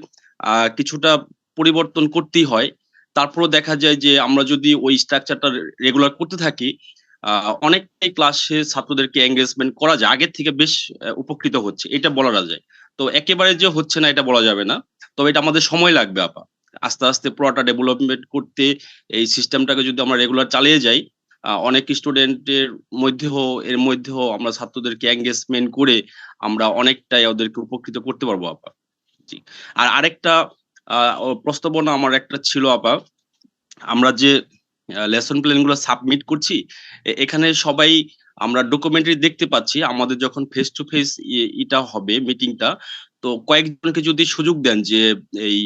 কিছুটা পরিবর্তন করতেই হয়। তারপরও দেখা যায় যে আমরা যদি ওই স্ট্রাকচারটা রেগুলার করতে থাকি, অনেকটাই ক্লাসে ছাত্রদেরকে এঙ্গেজমেন্ট করা যায়, আগের থেকে বেশ উপকৃত হচ্ছে, এটা বলা যায়। তো একেবারে যে হচ্ছে না এটা বলা যাবে না। তবে এটা আমাদের সময় লাগবে আপা। আস্তে আস্তে পুরোটা ডেভেলপমেন্ট করতে এই সিস্টেমটাকে যদি আমরা রেগুলার চালিয়ে যাই, অনেক স্টুডেন্টের এর মধ্যেও আমরা ছাত্রদেরকে এঙ্গেজমেন্ট করে আমরা অনেকটাই ওদেরকে উপকৃত করতে পারবো আপা। জি। আর আরেকটা প্রস্তাবনা আমার একটা ছিল আপা, আমরা যে লেসন প্ল্যান গুলো সাবমিট করছি, এখানে সবাই আমরা ডকুমেন্টারি দেখতে পাচ্ছি। আমাদের যখন ফেস টু ফেস এটা হবে মিটিংটা, তো কয়েকজনকে যদি সুযোগ দেন যে এই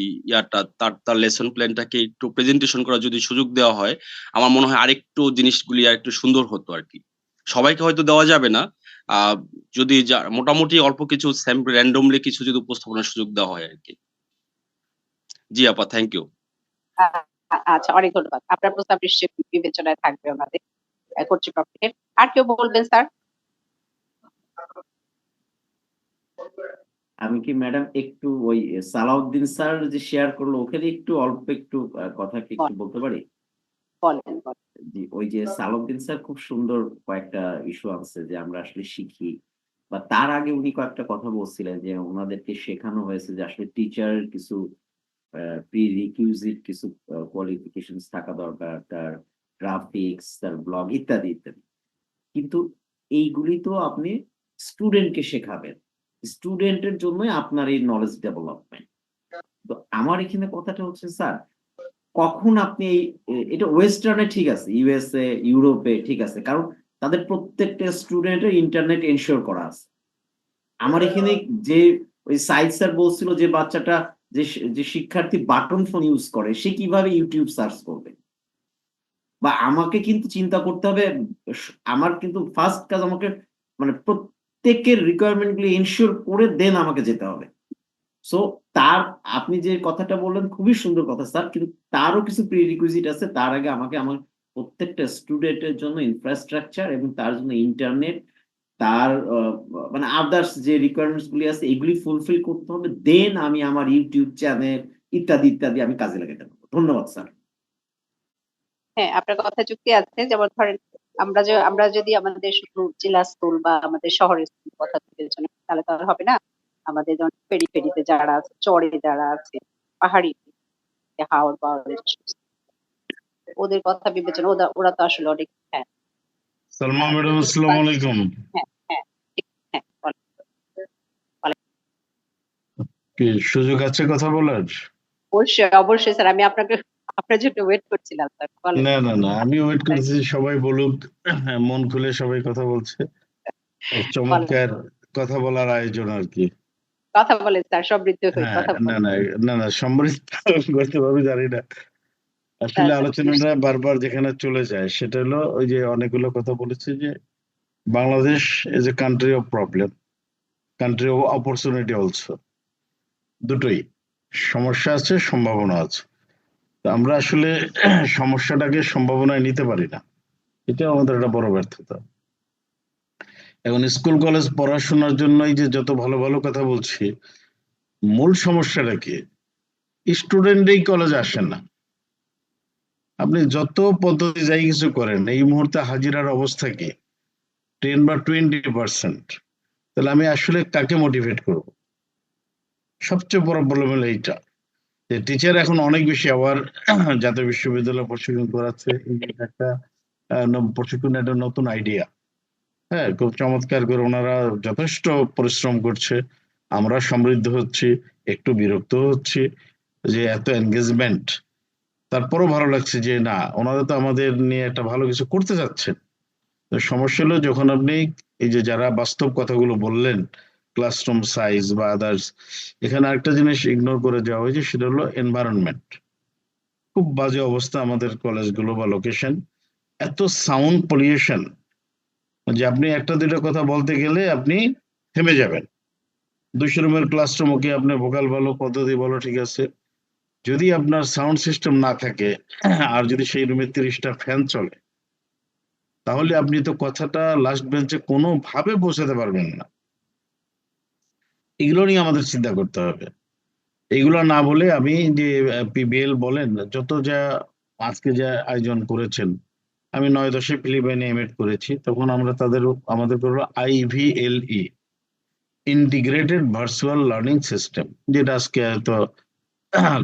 তার লেসন প্ল্যানটাকে একটু প্রেজেন্টেশন করার যদি সুযোগ দেওয়া হয়, আমার মনে হয় আরেকটু জিনিসগুলি আর একটু সুন্দর হতো আর কি। সবাইকে হয়তো দেওয়া যাবে না, যদি মোটামুটি অল্প কিছু স্যাম্পল র্যান্ডমলি কিছু যদি উপস্থাপনার সুযোগ দেওয়া হয় আর কি। জি আপা, থ্যাংক ইউ।
আচ্ছা, অনেক ধন্যবাদ। আপনার প্রস্তাব নিশ্চয়ই বিবেচনায় থাকবে আমাদের কর্তৃপক্ষের। আর কেউ বলবেন স্যার?
আমি কি ম্যাডাম একটু ওই সালাউদ্দিন স্যার যে শেয়ার করলো ওখানে একটু অল্প একটু কথা কি একটু বলতে পারি?
বলেন।
জি, ওই যে সালাউদ্দিন স্যার খুব সুন্দর কয়েকটা ইস্যু আনছে যে আমরা আসলে শিখি, বা তার আগে উনি কয়েকটা কথা বলছিলেন যে ওনাদেরকে শেখানো হয়েছে যে আসলে টিচার কিছু প্রিরিকুইজিট কিছু কোয়ালিফিকেশনস থাকা দরকার, তার গ্রাফিক্স, তার ব্লগ ইত্যাদি ইত্যাদি। কিন্তু এইগুলি তো আপনি স্টুডেন্টকে শেখাবেন, স্টুডেন্টের জন্যই আপনার এই নলেজ ডেভেলপমেন্ট। তো আমার এখানে কথাটা হচ্ছে স্যার, কখন আপনি এটা ওয়েস্টার্নে ঠিক আছে, ইউএসএ ইউরোপে ঠিক আছে, কারণ তাদের প্রত্যেকটা স্টুডেন্টের ইন্টারনেট এনশিওর করা আছে। আমার এখানে যে ওই সাইদ স্যার বলছিল যে বাচ্চাটা যে শিক্ষার্থী বাটন ফোন ইউজ করে সে কিভাবে ইউটিউব সার্চ করবে, বা আমাকে কিন্তু চিন্তা করতে হবে, আমার কিন্তু ফার্স্ট কাজ আমাকে মানে প্রত্যেকের রিকোয়ারমেন্ট গুলি এনশিওর করে দেন আমাকে যেতে হবে। সো তার আপনি যে কথাটা বললেন খুবই সুন্দর কথা স্যার, কিন্তু তারও কিছু প্রিরিকুইজিট আছে। তার আগে আমাকে আমার প্রত্যেকটা স্টুডেন্টের জন্য ইনফ্রাস্ট্রাকচার এবং তার জন্য ইন্টারনেট, তার মানে আদার্স যে রিকোয়ারমেন্টস গুলি আছে এগুলি ফুলফিল করতে হবে, দেন আমি আমার ইউটিউব চ্যানেল ইত্যাদি ইত্যাদি আমি কাজে লাগাতে পারবো। ধন্যবাদ স্যার।
হ্যাঁ, আপনার কথা যুক্তি আছে। যেমন ধরেন আমরা যদি আমাদের শুধু জেলা স্কুল বা আমাদের শহরের স্কুল কথা বিবেচনা করি, তাহলে তো আর হবে না। আমাদের যেমন পেরিফেরিতে যারা আছে, চরে যারা আছে, পাহাড়ি হাওড় পাহাড়ের ওদের কথা বিবেচনা, ওরা তো আসলে অনেক
সালমা ম্যাডাম, আসসালামু আলাইকুম। কি সুযোগ আছে কথা বলার?
অবশ্যই স্যার, আমি আপনার জন্য ওয়েট করছিলাম স্যার।
না, আমি ওয়েট করছি সবাই বলুক, মন খুলে সবাই কথা বলছে, চমৎকার কথা বলার আয়োজন আর কি।
কথা বলেন স্যার, সমৃদ্ধ হয়ে কথা বলেন।
না সমৃদ্ধ করতে পারবে জানি না। আসলে আলোচনাটা বারবার যেখানে চলে যায় সেটা হলো ওই যে অনেকগুলো কথা বলেছে যে Bangladesh is a country of problem, country of opportunity also. দুটোই সমস্যা আছে, সম্ভাবনা আছে। তো আমরা আসলে সমস্যাটাকে সম্ভাবনায় নিতে পারি না, এটা আমাদের একটা বড় ব্যর্থতা। এখন স্কুল কলেজ পড়াশোনার জন্যই যে যত ভালো ভালো কথা বলছি, মূল সমস্যাটা কি? স্টুডেন্টই কলেজে আসেন না। আপনি যত পদ্ধতি যাই কিছু করেন, এই মুহূর্তে হাজিরার অবস্থা কি 10 বা 20%। তাহলে আমি আসলে কাকে মোটিভেট করব? সবচেয়ে বড় প্রবলেম হলো এইটা যে টিচার এখন অনেক বেশি আবার জাতীয় বিশ্ববিদ্যালয় প্রশিক্ষণ করাচ্ছে, একটা প্রশিক্ষণ একটা নতুন আইডিয়া। হ্যাঁ, খুব চমৎকার করে ওনারা যথেষ্ট পরিশ্রম করছে, আমরা সমৃদ্ধ হচ্ছি, একটু বিরক্ত হচ্ছি যে এত এনগেজমেন্ট। তারপরও ভালো লাগছে যে না, ওনারা তো আমাদের নিয়ে একটা ভালো কিছু করতে যাচ্ছেন। তো সমস্যা হলো যখন আপনি এই যে যারা বাস্তব কথাগুলো বললেন, ক্লাসরুম সাইজ বা আদার্স, এখানে আরেকটা জিনিস ইগনোর করে যাওয়া হয়েছে, সেটা হলো এনভায়রনমেন্ট। খুব বাজে অবস্থা আমাদের কলেজগুলো বা লোকেশন, এত সাউন্ড পলিউশন যে আপনি একটা দুইটা কথা বলতে গেলে আপনি থেমে যাবেন। 200 রুমের ক্লাসরুম, ওকে আপনি ভোকাল বলো, পদ্ধতি বলো, ঠিক আছে, যদি আপনার সাউন্ড সিস্টেম না থাকে আর যদি সেই রুমে 30টা ফ্যান চলে, তাহলে আপনি তো কথাটা লাস্ট বেঞ্চে কোনোভাবে পৌঁছাতে পারবেন না। এগুলো নিয়ে আমাদের চিন্তা করতে হবে। এইগুলো না বলে আমি যে পিবিএল বলেন, যত যা আজকে যা আয়োজন করেছেন, আমি 9-10 ফিলিপাইনে এমএড করেছি, তখন আমরা আমাদের করলো IVLE, integrated virtual learning system, যেটা আজকে হয়তো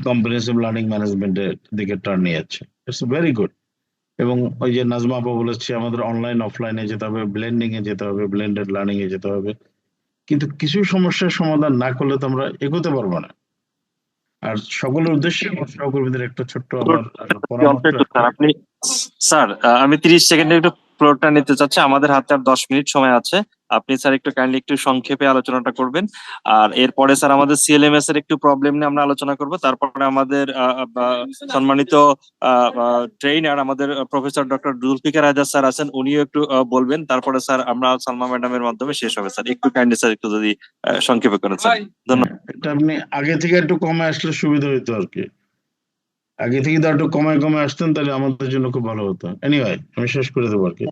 কম্প্রিহেনসিভ লার্নিং ম্যানেজমেন্টের দিকে টার্ন নিয়ে যাচ্ছে। It's very good. এবং ওই যে নাজমা আপা বলেছে আমাদের অনলাইন অফলাইনে যেতে হবে, ব্লেন্ডিং এ যেতে হবে, ব্লেন্ডেড লার্নিং এ যেতে হবে, কিন্তু কিছু সমস্যার সমাধান না করলে তো আমরা এগোতে পারবো না। আর সকলের উদ্দেশ্যে আমার সহকর্মীদের একটা ছোট্ট আমার পরামর্শ
স্যার আপনি স্যার আমি 30 সেকেন্ডে একটু ফ্লোরটা নিতে চাচ্ছি, আমাদের হাতে আর 10 মিনিট সময় আছে। আপনি স্যার একটু কাইন্ডলি একটু সংক্ষেপে আলোচনাটা করবেন। আর এরপরে স্যার আমাদের সিএলএমএস এর একটু প্রবলেম নিয়ে আমরা আলোচনা করব। তারপরে আমাদের সম্মানিত ট্রেইনার আমাদের professor doctor Zulfiqar Azad sir আছেন, উনিও একটু বলবেন। তারপরে স্যার আমরা সালমা ম্যাডামের মাধ্যমে শেষ হবে। স্যার একটু কাইন্ডলি স্যার একটু যদি সংক্ষেপে করেন স্যার, ধন্যবাদ।
এটা আপনি আগে থেকে একটু কমে আসলে সুবিধা হইতো আর কি। আগে থেকে তো একটু কমে আসতেন তাহলে আমাদের জন্য খুব ভালো হতো। এনিওয়ে আমি শেষ করে দেবো আর কি।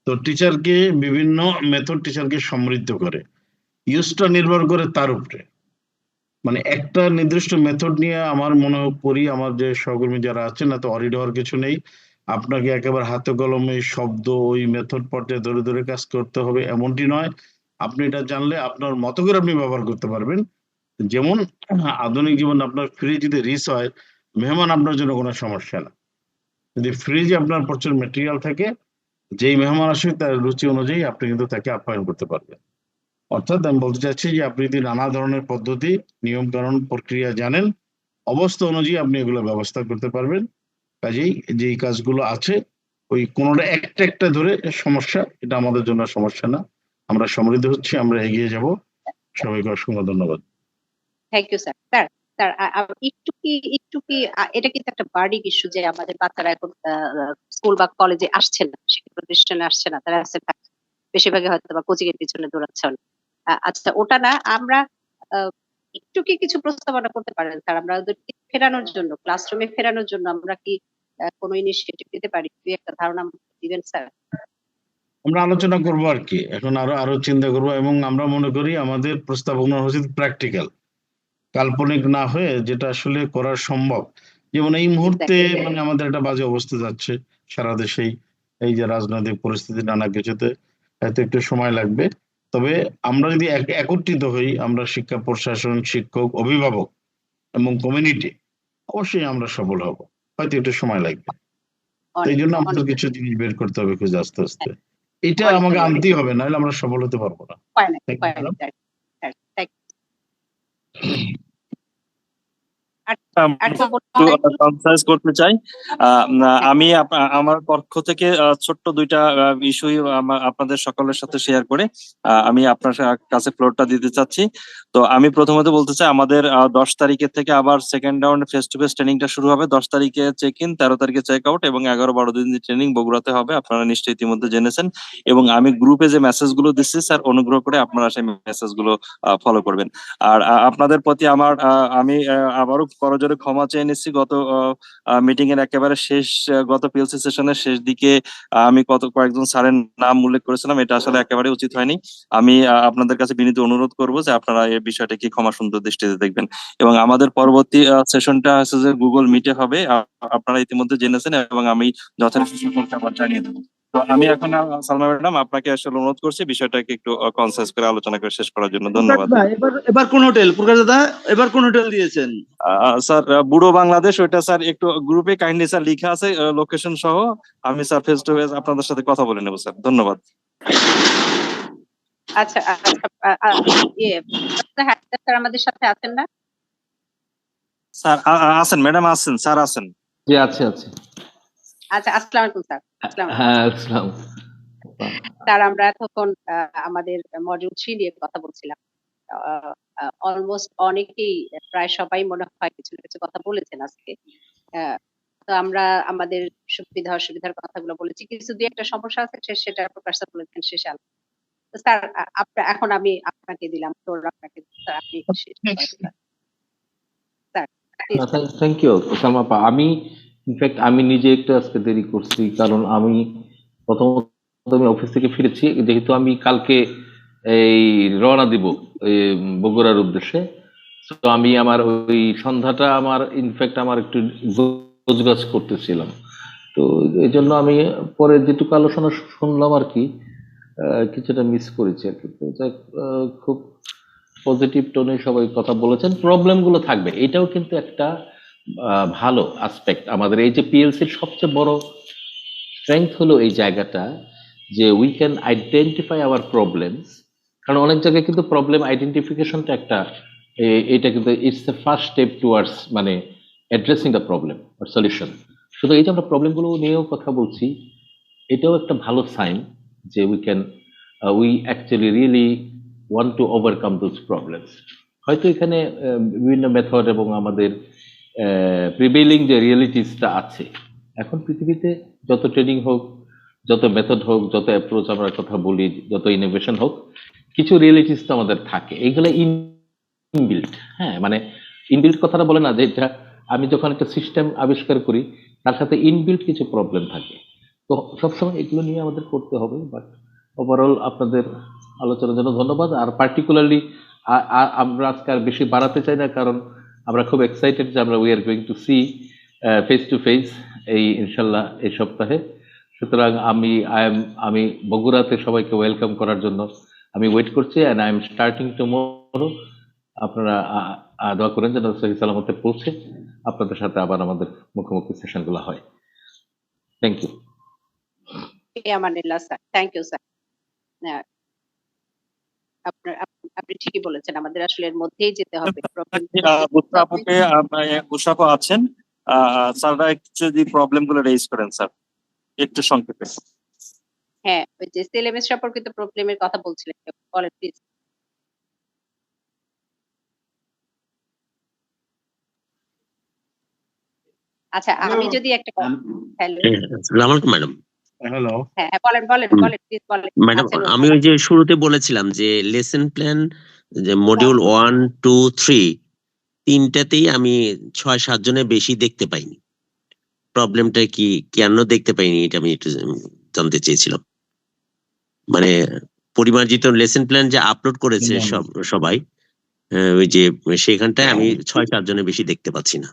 তো টিচারকে বিভিন্ন মেথড টিচারকে সমৃদ্ধ করে, ইউজটা নির্ভর করে তার উপরে। মানে একটা নির্দিষ্ট মেথড নিয়ে আমার মনে করি আমার যে সহকর্মী যারা আছেন না, তো অরিড হওয়ার কিছু নেই। আপনাকে একেবারে হাতে কলমে শব্দ ওই মেথড পর্যায়ে ধরে ধরে কাজ করতে হবে এমনটি নয়। আপনি এটা জানলে আপনার মতো করে আপনি ব্যবহার করতে পারবেন। যেমন আধুনিক জীবন আপনার ফ্রিজ যদি রিস হয়, মেহমান আপনার জন্য কোনো সমস্যা না। যদি ফ্রিজে আপনার প্রচুর মেটেরিয়াল থাকে, যেই মেহমান আসবে তার রুচি অনুযায়ী আপনি কিন্তু তাকে আপ্যায়ন করতে পারবেন। অর্থাৎ আমি বলতে চাচ্ছি যে আপনি যদি নানা ধরনের পদ্ধতি, নিয়ম কানুন, প্রক্রিয়া জানেন, অবস্থা অনুযায়ী আপনি এগুলো ব্যবস্থা করতে পারবেন। কাজেই যেই কাজগুলো আছে ওই কোনোটা একটা একটা ধরে সমস্যা, এটা আমাদের জন্য সমস্যা না। আমরা সমৃদ্ধ হচ্ছি, আমরা এগিয়ে যাব। সবাইকে অসংখ্য ধন্যবাদ।
Thank you sir. Sir sir একটু কি এটা কিন্তু একটা বার্ডিং ইস্যু যে আমাদের বাচ্চারা এখন স্কুল বা কলেজে আসছে না, শিক্ষা প্রতিষ্ঠানে আসছে না, তারা আসছে বেশিরভাগই হয়তো বা কোচিং এর পিছনে দৌড়াচ্ছে অনেক। আচ্ছা ওটা না, আমরা একটু কি কিছু প্রস্তাবনা করতে পারেন স্যার, আমরা ওদেরকে ফেরানোর জন্য, ক্লাসরুমে ফেরানোর জন্য আমরা কি কোনো ইনিশিয়েটিভ নিতে পারি? দুই একটা ধারণা দিবেন স্যার।
আমরা আলোচনা করবো আর কি, এখন আরো চিন্তা করবো। এবং আমরা মনে করি আমাদের প্রস্তাবনা উচিত প্র্যাকটিক্যাল, কাল্পনিক না হয়ে যেটা আসলে করা সম্ভব। যেমন এই মুহূর্তে মানে আমাদের একটা বাজে অবস্থা যাচ্ছে সারা দেশেই, এই যে রাজনৈতিক পরিস্থিতি নানা কিছুতে, হয়তো একটু সময় লাগবে। তবে আমরা যদি একত্রিত হই, আমরা শিক্ষা প্রশাসন, শিক্ষক, অভিভাবক এবং কমিউনিটি, অবশ্যই আমরা সফল হব। হয়তো একটু সময় লাগবে, এই জন্য আমাদের কিছু জিনিস বের করতে হবে খুঁজে আস্তে আস্তে। এটা আমাকে আনতেই হবে, নাহলে আমরা সফল হতে পারবো না।
কনসাইজ করতে চাই। আমি আমার পক্ষ থেকে ছোট্ট দুইটা ইস্যু আপনাদের সকলের সাথে শেয়ার করে আমি আপনার কাছে ফ্লোরটা দিতে চাচ্ছি। তো আমি প্রথমত বলতে চাই আমাদের 10 তারিখের থেকে আবার second round face to face ট্রেনিংটা শুরু হবে। 10 তারিখে চেক ইন, 13 তারিখে চেক আউট এবং 11-12 দিন ট্রেনিং বগুড়াতে হবে, আপনারা নিশ্চয়ই ইতিমধ্যে জেনেছেন। এবং আমি গ্রুপে যে মেসেজ গুলো দিচ্ছি স্যার, অনুগ্রহ করে আপনারা সেই মেসেজ গুলো ফলো করবেন। আর আপনাদের প্রতি আমি আবারও করজোরে ক্ষমা চেয়ে নিচ্ছি। গত মিটিং এর একেবারে শেষ, গত পিএলসি সেশনের শেষ দিকে আমি কয়েকজন স্যারের নাম উল্লেখ করেছিলাম, এটা আসলে একেবারে উচিত হয়নি। আমি আপনাদের কাছে বিনীত অনুরোধ করব যে আপনারা এই বিষয়টা কি ক্ষমা সুন্দর দৃষ্টিতে দেখবেন। এবং আমাদের পরবর্তী সেশনটা হচ্ছে যে গুগল মিটে হবে, আপনারা ইতিমধ্যে জেনেছেন, এবং আমি যথাযথ সকলকে আবার জানিয়ে দেবো। তো আমি এখন সালমা ম্যাডাম আপনাকে আসলে অনুরোধ করছি বিষয়টাকে একটু কনসাইজ করে আলোচনা করে শেষ করার জন্য। ধন্যবাদ।
এবার কোন হোটেল প্রকাশ দাদা, এবার কোন হোটেল দিয়েছেন?
স্যার বুড়ো বাংলাদেশ, ওইটা স্যার একটু গ্রুপে কাইন্ডলি স্যার লিখা আছে লোকেশন সহ। আমি স্যার ফেস টু ফেস আপনাদের সাথে কথা বলে নেবো স্যার। ধন্যবাদ।
আচ্ছা স্যার আমাদের সাথে আছেন না?
স্যার আছেন, ম্যাডাম আছেন, স্যার আছেন।
জি আছে।
আচ্ছা, আসসালামু আলাইকুম স্যার।
হ্যাঁ আসসালাম।
স্যার আমরা এতক্ষণ আমাদের মডিউল 3 নিয়ে কথা বলছিলাম। অলমোস্ট অনেকেই, প্রায় সবাই মনে হয় কিছু না কিছু কথা বলেছেন আজকে। তো আমরা আমাদের সুবিধা অসুবিধার কথাগুলো বলেছি, কিছু দুই একটা সমস্যা আছে সেটা প্রকাশ স্যার বলেছেন শেষে। তো স্যার এখন আমি আপনাকে দিলাম, তো আপনাকে স্যার আপনি
থ্যাংক ইউ সালমা আপা। আমি ইনফ্যাক্ট আমি নিজে একটু আজকে দেরি করছি, কারণ আমি প্রথমত আমি অফিস থেকে ফিরেছি, যেহেতু আমি কালকে এই রওনা দিব বগুড়ার উদ্দেশ্যে। তো আমি আমার ওই সন্ধ্যাটা আমার ইনফ্যাক্ট আমার একটু গোছগাছ করতেছিলাম, তো এই জন্য আমি পরে যেটুকু আলোচনা শুনলাম আর কি কিছুটা মিস করেছি আর কি। খুব পজিটিভ টোনে সবাই কথা বলেছেন, প্রবলেম গুলো থাকবে, এটাও কিন্তু একটা ভালো আসপেক্ট। আমাদের এই যে পিএলসির সবচেয়ে বড় স্ট্রেংথ হলো এই জায়গাটা যে we can identify our problems. কারণ অনেক জায়গায় কিন্তু প্রবলেম আইডেন্টিফিকেশনটা একটা এটা কিন্তু it's the first step towards মানে অ্যাড্রেসিং দ্য প্রবলেম আর সলিউশন। শুধু এই যে আমরা প্রবলেমগুলো নিয়েও কথা বলছি, এটাও একটা ভালো সাইন যে we actually really want to overcome those problems. হয়তো এখানে বিভিন্ন মেথড এবং আমাদের প্রিভেইলিং যে রিয়েলিটিসটা আছে, এখন পৃথিবীতে যত ট্রেনিং হোক, যত মেথড হোক, যত অ্যাপ্রোচ আমরা কথা বলি, যত ইনোভেশন হোক, কিছু রিয়েলিটিস তো আমাদের থাকে, এইগুলো ইনবিল্ট। হ্যাঁ, মানে ইনবিল্ট কথাটা বলে না যে এটা আমি যখন একটা সিস্টেম আবিষ্কার করি তার সাথে ইনবিল্ট কিছু প্রবলেম থাকে, তো সবসময় এগুলো নিয়ে আমাদের করতে হবে। বাট ওভারঅল আপনাদের আলোচনার জন্য ধন্যবাদ। আর পার্টিকুলারলি আমরা আজকে আর বেশি বাড়াতে চাই না, কারণ আমরা খুব এক্সাইটেড যে আমরা we are going to see face to face এই ইনশাল্লাহ এই সপ্তাহে। সুতরাং আমি বগুড়াতে সবাইকে ওয়েলকাম করার জন্য আমি ওয়েট করছি, and I am starting tomorrow. আপনারা দোয়া করেন যেন সহি সালামতে পৌঁছে আপনাদের সাথে আবার আমাদের মুখোমুখি সেশনগুলো হয়। Thank you.
Amanullah sir, thank you sir. আপনি ঠিকই বলেছেন, আমাদের আসলে এর মধ্যেই যেতে হবে।
বুশরাপু আছেন, স্যাররা একটু যদি প্রবলেম গুলো রেজ করেন স্যার একটু সংক্ষেপে।
হ্যাঁ, ওই যে সিএলএমএস সম্পর্কিত প্রবলেমের কথা বলছিলেন, বলেন প্লিজ। আচ্ছা, আমি যদি একটা হ্যালো
আসসালামু আলাইকুম ম্যাডাম।
হ্যালো,
হ্যাঁ বলেন বলেন বলেন প্লিজ বলেন।
ম্যাডাম,
আচ্ছা,
আমি ওই যে শুরুতে বলেছিলাম যে লেসন প্ল্যান যে মডিউল 1, 2, 3 তিনটাতেই আমি 6-7 জনের বেশি দেখতে পাইনি। প্রবলেমটা কি, কেন দেখতে পাইনি, এটা আমি একটু জানতে চেয়েছিলাম। মানে পরিমার্জিত লেসন প্ল্যান যে আপলোড করেছে সবাই, ওই যে সেখানটায় আমি 6-7 জনের বেশি দেখতে পাচ্ছি না।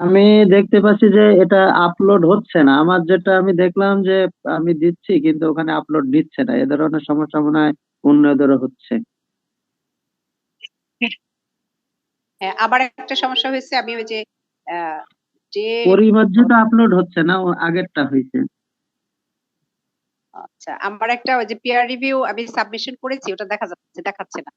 আমি দেখতে পাচ্ছি যে এটা আপলোড হচ্ছে না। আমার যেটা আমি দেখলাম যে আমি দিচ্ছি কিন্তু ওখানে আপলোড নিচ্ছে না। এ ধরনের সমস্যা মনে হয় অন্যদেরও হচ্ছে।
হ্যাঁ, আবার একটা সমস্যা হয়েছে, আমি ওই যে যে
পরিমার্জিত আপলোড হচ্ছে না, ও আগেরটা হয়েছে।
আচ্ছা, আমার একটা ওই যে পিয়ার রিভিউ আমি সাবমিশন করেছি, ওটা দেখাচ্ছে না।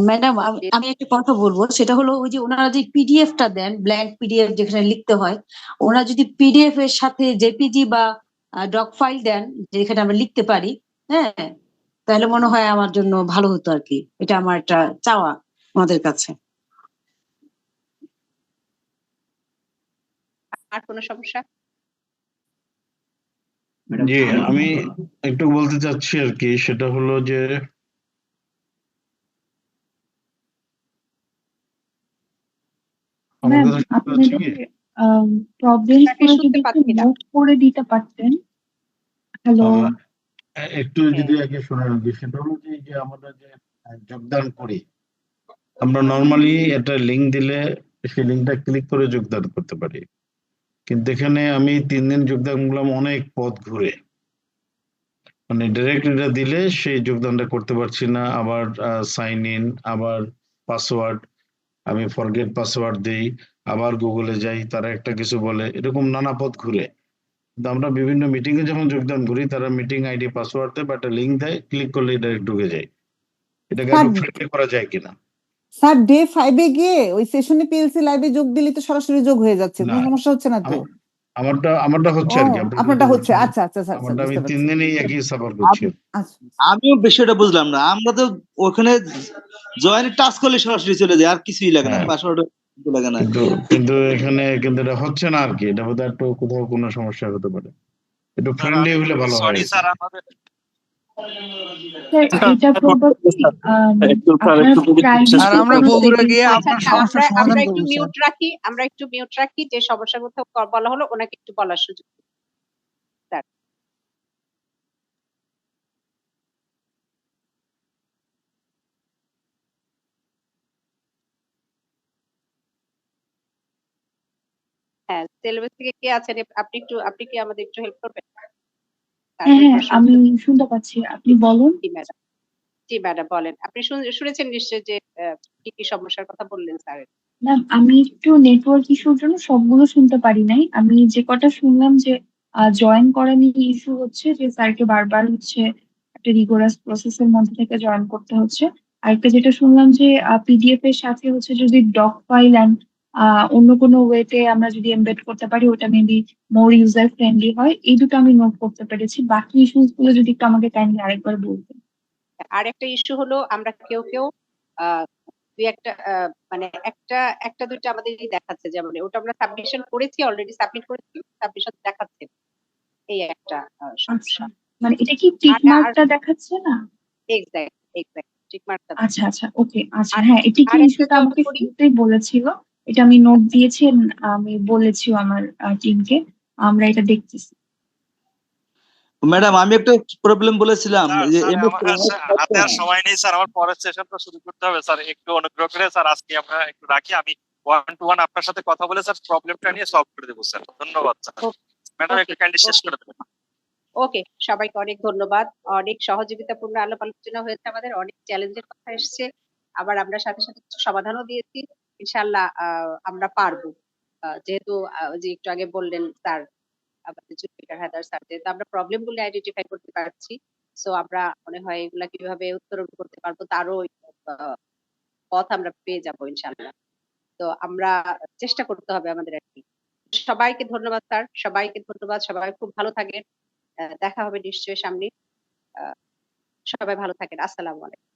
ম্যাডাম, আমি একটা কথা বলবো, সেটা হলো ওই যে ওনারা যে পিডিএফটা দেন, ব্ল্যাঙ্ক পিডিএফ যেখানে লিখতে হয়, ওনারা যদি পিডিএফ এর সাথে জেপিজি বা ডক ফাইল দেন যেখানে আমরা লিখতে পারি, হ্যাঁ, তাহলে মনে হয় আমার জন্য ভালো হতো আর কি। এটা আমার একটা চাওয়া আমাদের কাছে।
আর কোনো সমস্যা?
জি, আমি একটু বলতে চাচ্ছি আর কি, সেটা হলো যে
ম্যাম, আপনাদের প্রবলেমস গুলো যদি একটু নোট করে দিতে পারতেন। হ্যালো,
একটু যদি আগে শোনেন আর কি, সেটা হলো যে আমরা যে যোগদান করি, আমরা নর্মালি একটা লিঙ্ক দিলে সেই লিঙ্কটা ক্লিক করে যোগদান করতে পারি, কিন্তু এখানে আমি 3 দিন যোগদান করলাম অনেক পথ ঘুরে, মানে ডাইরেক্ট এটা দিলে সেই যোগদানটা করতে পারছি না। আবার সাইন ইন, আবার পাসওয়ার্ড, আমি ফরগেট পাসওয়ার্ড দিই, আবার গুগলে যাই, তারা একটা কিছু বলে, এরকম নানা পথ ঘুরে। কিন্তু আমরা বিভিন্ন মিটিং এ যখন যোগদান করি, তারা মিটিং আইডি পাসওয়ার্ড দেয় বা একটা লিঙ্ক দেয়, ক্লিক করলে ডাইরেক্ট ঢুকে যায়। এটাকে আরো ফ্রেন্ডলি করা যায় কিনা?
স্যার, ডে 5 এ গিয়ে ওই সেশনে পিএলসি লাইভে যোগ দিলে তো সরাসরি যোগ হয়ে যাচ্ছে, কোনো সমস্যা হচ্ছে না তো?
আমারটা হচ্ছে আর কি,
আপনারটা হচ্ছে। আচ্ছা আচ্ছা স্যার,
আমারটা আমি
বুঝতে
3
পারছি।
দিনেই একই সাফার করছি।
আমিও বিষয়টা বুঝলাম না। আমরা তো ওখানে জয়েন টাচ করলে সরাসরি চলে যায়, আর কিছুই লাগে না, পাসওয়ার্ড লাগে না।
কিন্তু এখানে কিন্তু এটা হচ্ছে না আর কি, এটা বোধহয় একটু কোথাও কোনো সমস্যা হতে পারে। একটু ফ্রেন্ডলি হলে ভালো হয়।
সরি স্যার, আমাদের
এটা প্রবাবলি
আর আমরা বগুড়া গিয়ে আপনার সমস্যার সমাধান
আমরা একটু
করব স্যার।
মিউট রাখি, যে সমস্যার কথা বলা হলো ওনাকে একটু বলার সুযোগ দিই। স্যার, হ্যাঁ, সিলেবাস থেকে কে আছেন? আপনি কি আমাদের একটু হেল্প করবেন?
হ্যাঁ হ্যাঁ আমি শুনতে পাচ্ছি, আপনি বলুন।
জি ম্যাডাম বলেন। আপনি শুনেছেন নিশ্চয়ই যে কি কি সমস্যার কথা বললেন স্যার।
ম্যাম আমি একটু নেটওয়ার্ক ইস্যুর জন্য সবগুলো শুনতে পারি নাই। আমি যে কটা শুনলাম যে জয়েন করা নিয়ে ইস্যু হচ্ছে, যে স্যারকে বারবার হচ্ছে একটা রিগোরাস প্রসেসের মধ্যে থেকে জয়েন করতে হচ্ছে। আরেকটা যেটা শুনলাম যে পিডিএফ এর সাথে হচ্ছে যদি ডক ফাইল অ্যান্ড অন্য কোনো ওয়েতে আমরা যদি এমবেড করতে পারি ওটা মেবি মোর ইউজার ফ্রেন্ডলি হয়। এই দুটো আমি নোট করতে পেরেছি। বাকি ইস্যুস গুলো যদি একটু আমাকে কাইন্ডলি আরেকবার বলতেন।
আর একটা ইস্যু হলো আমরা কেউ কেউ দুই একটা মানে একটা দুইটা আমাদের দেখাচ্ছে, যেমন ওটা আমরা সাবমিশন করেছি, অলরেডি সাবমিট করেছি, সাবমিশন দেখাচ্ছে, এই একটা সমস্যা।
মানে এটা কি টিক মার্কটা দেখাচ্ছে না?
এক্স্যাক্ট টিক মার্কটা।
আচ্ছা আচ্ছা ওকে আচ্ছা হ্যাঁ এটা কি ইস্যুটা আমাকে শুরুতেই বলেছিল, এটা আমি নোট দিয়েছি, আমি বলেছিও আমার টিমকে, আমরা এটা দেখতেছি।
ম্যাডাম আমি একটা প্রবলেম বলেছিলাম যে
হাতে আর সময় নেই স্যার, আমার পরের সেশনটা শুরু করতে হবে স্যার, একটু অনুগ্রহ করে স্যার আজকে আমরা একটু রাখি, আমি 1-to-1 আপনার সাথে কথা বলে স্যার প্রবলেমটা নিয়ে সলভ করে দেবো স্যার। ধন্যবাদ স্যার। ম্যাডাম একটু কাইন্ডলি শেষ করে দেবেন।
ওকে, সবাইকে অনেক ধন্যবাদ। অনেক সহযোগিতাপূর্ণ আলাপ আলোচনা হয়েছে, আমাদের অনেক চ্যালেঞ্জের কথা এসেছে, আবার আমরা সাথে সাথে কিছু সমাধানও দিয়েছি। ইনশাআল্লাহ আমরা পারবো। যেহেতু যে একটু আগে বললেন স্যার, আমাদের জুলফিকার হায়দার স্যার, যেহেতু আমরা প্রবলেম গুলো আইডেন্টিফাই করতে পারছি, সো আমরা মনে হয় এগুলা কিভাবে উত্তরণ করতে পারবো তারও পথ আমরা পেয়ে যাবো ইনশাআল্লাহ। তো আমরা চেষ্টা করতে হবে আমাদের আর কি। সবাইকে ধন্যবাদ স্যার, সবাইকে ধন্যবাদ। সবাই খুব ভালো থাকেন, দেখা হবে নিশ্চয়ই সামনে। সবাই ভালো থাকেন। আসসালামু আলাইকুম।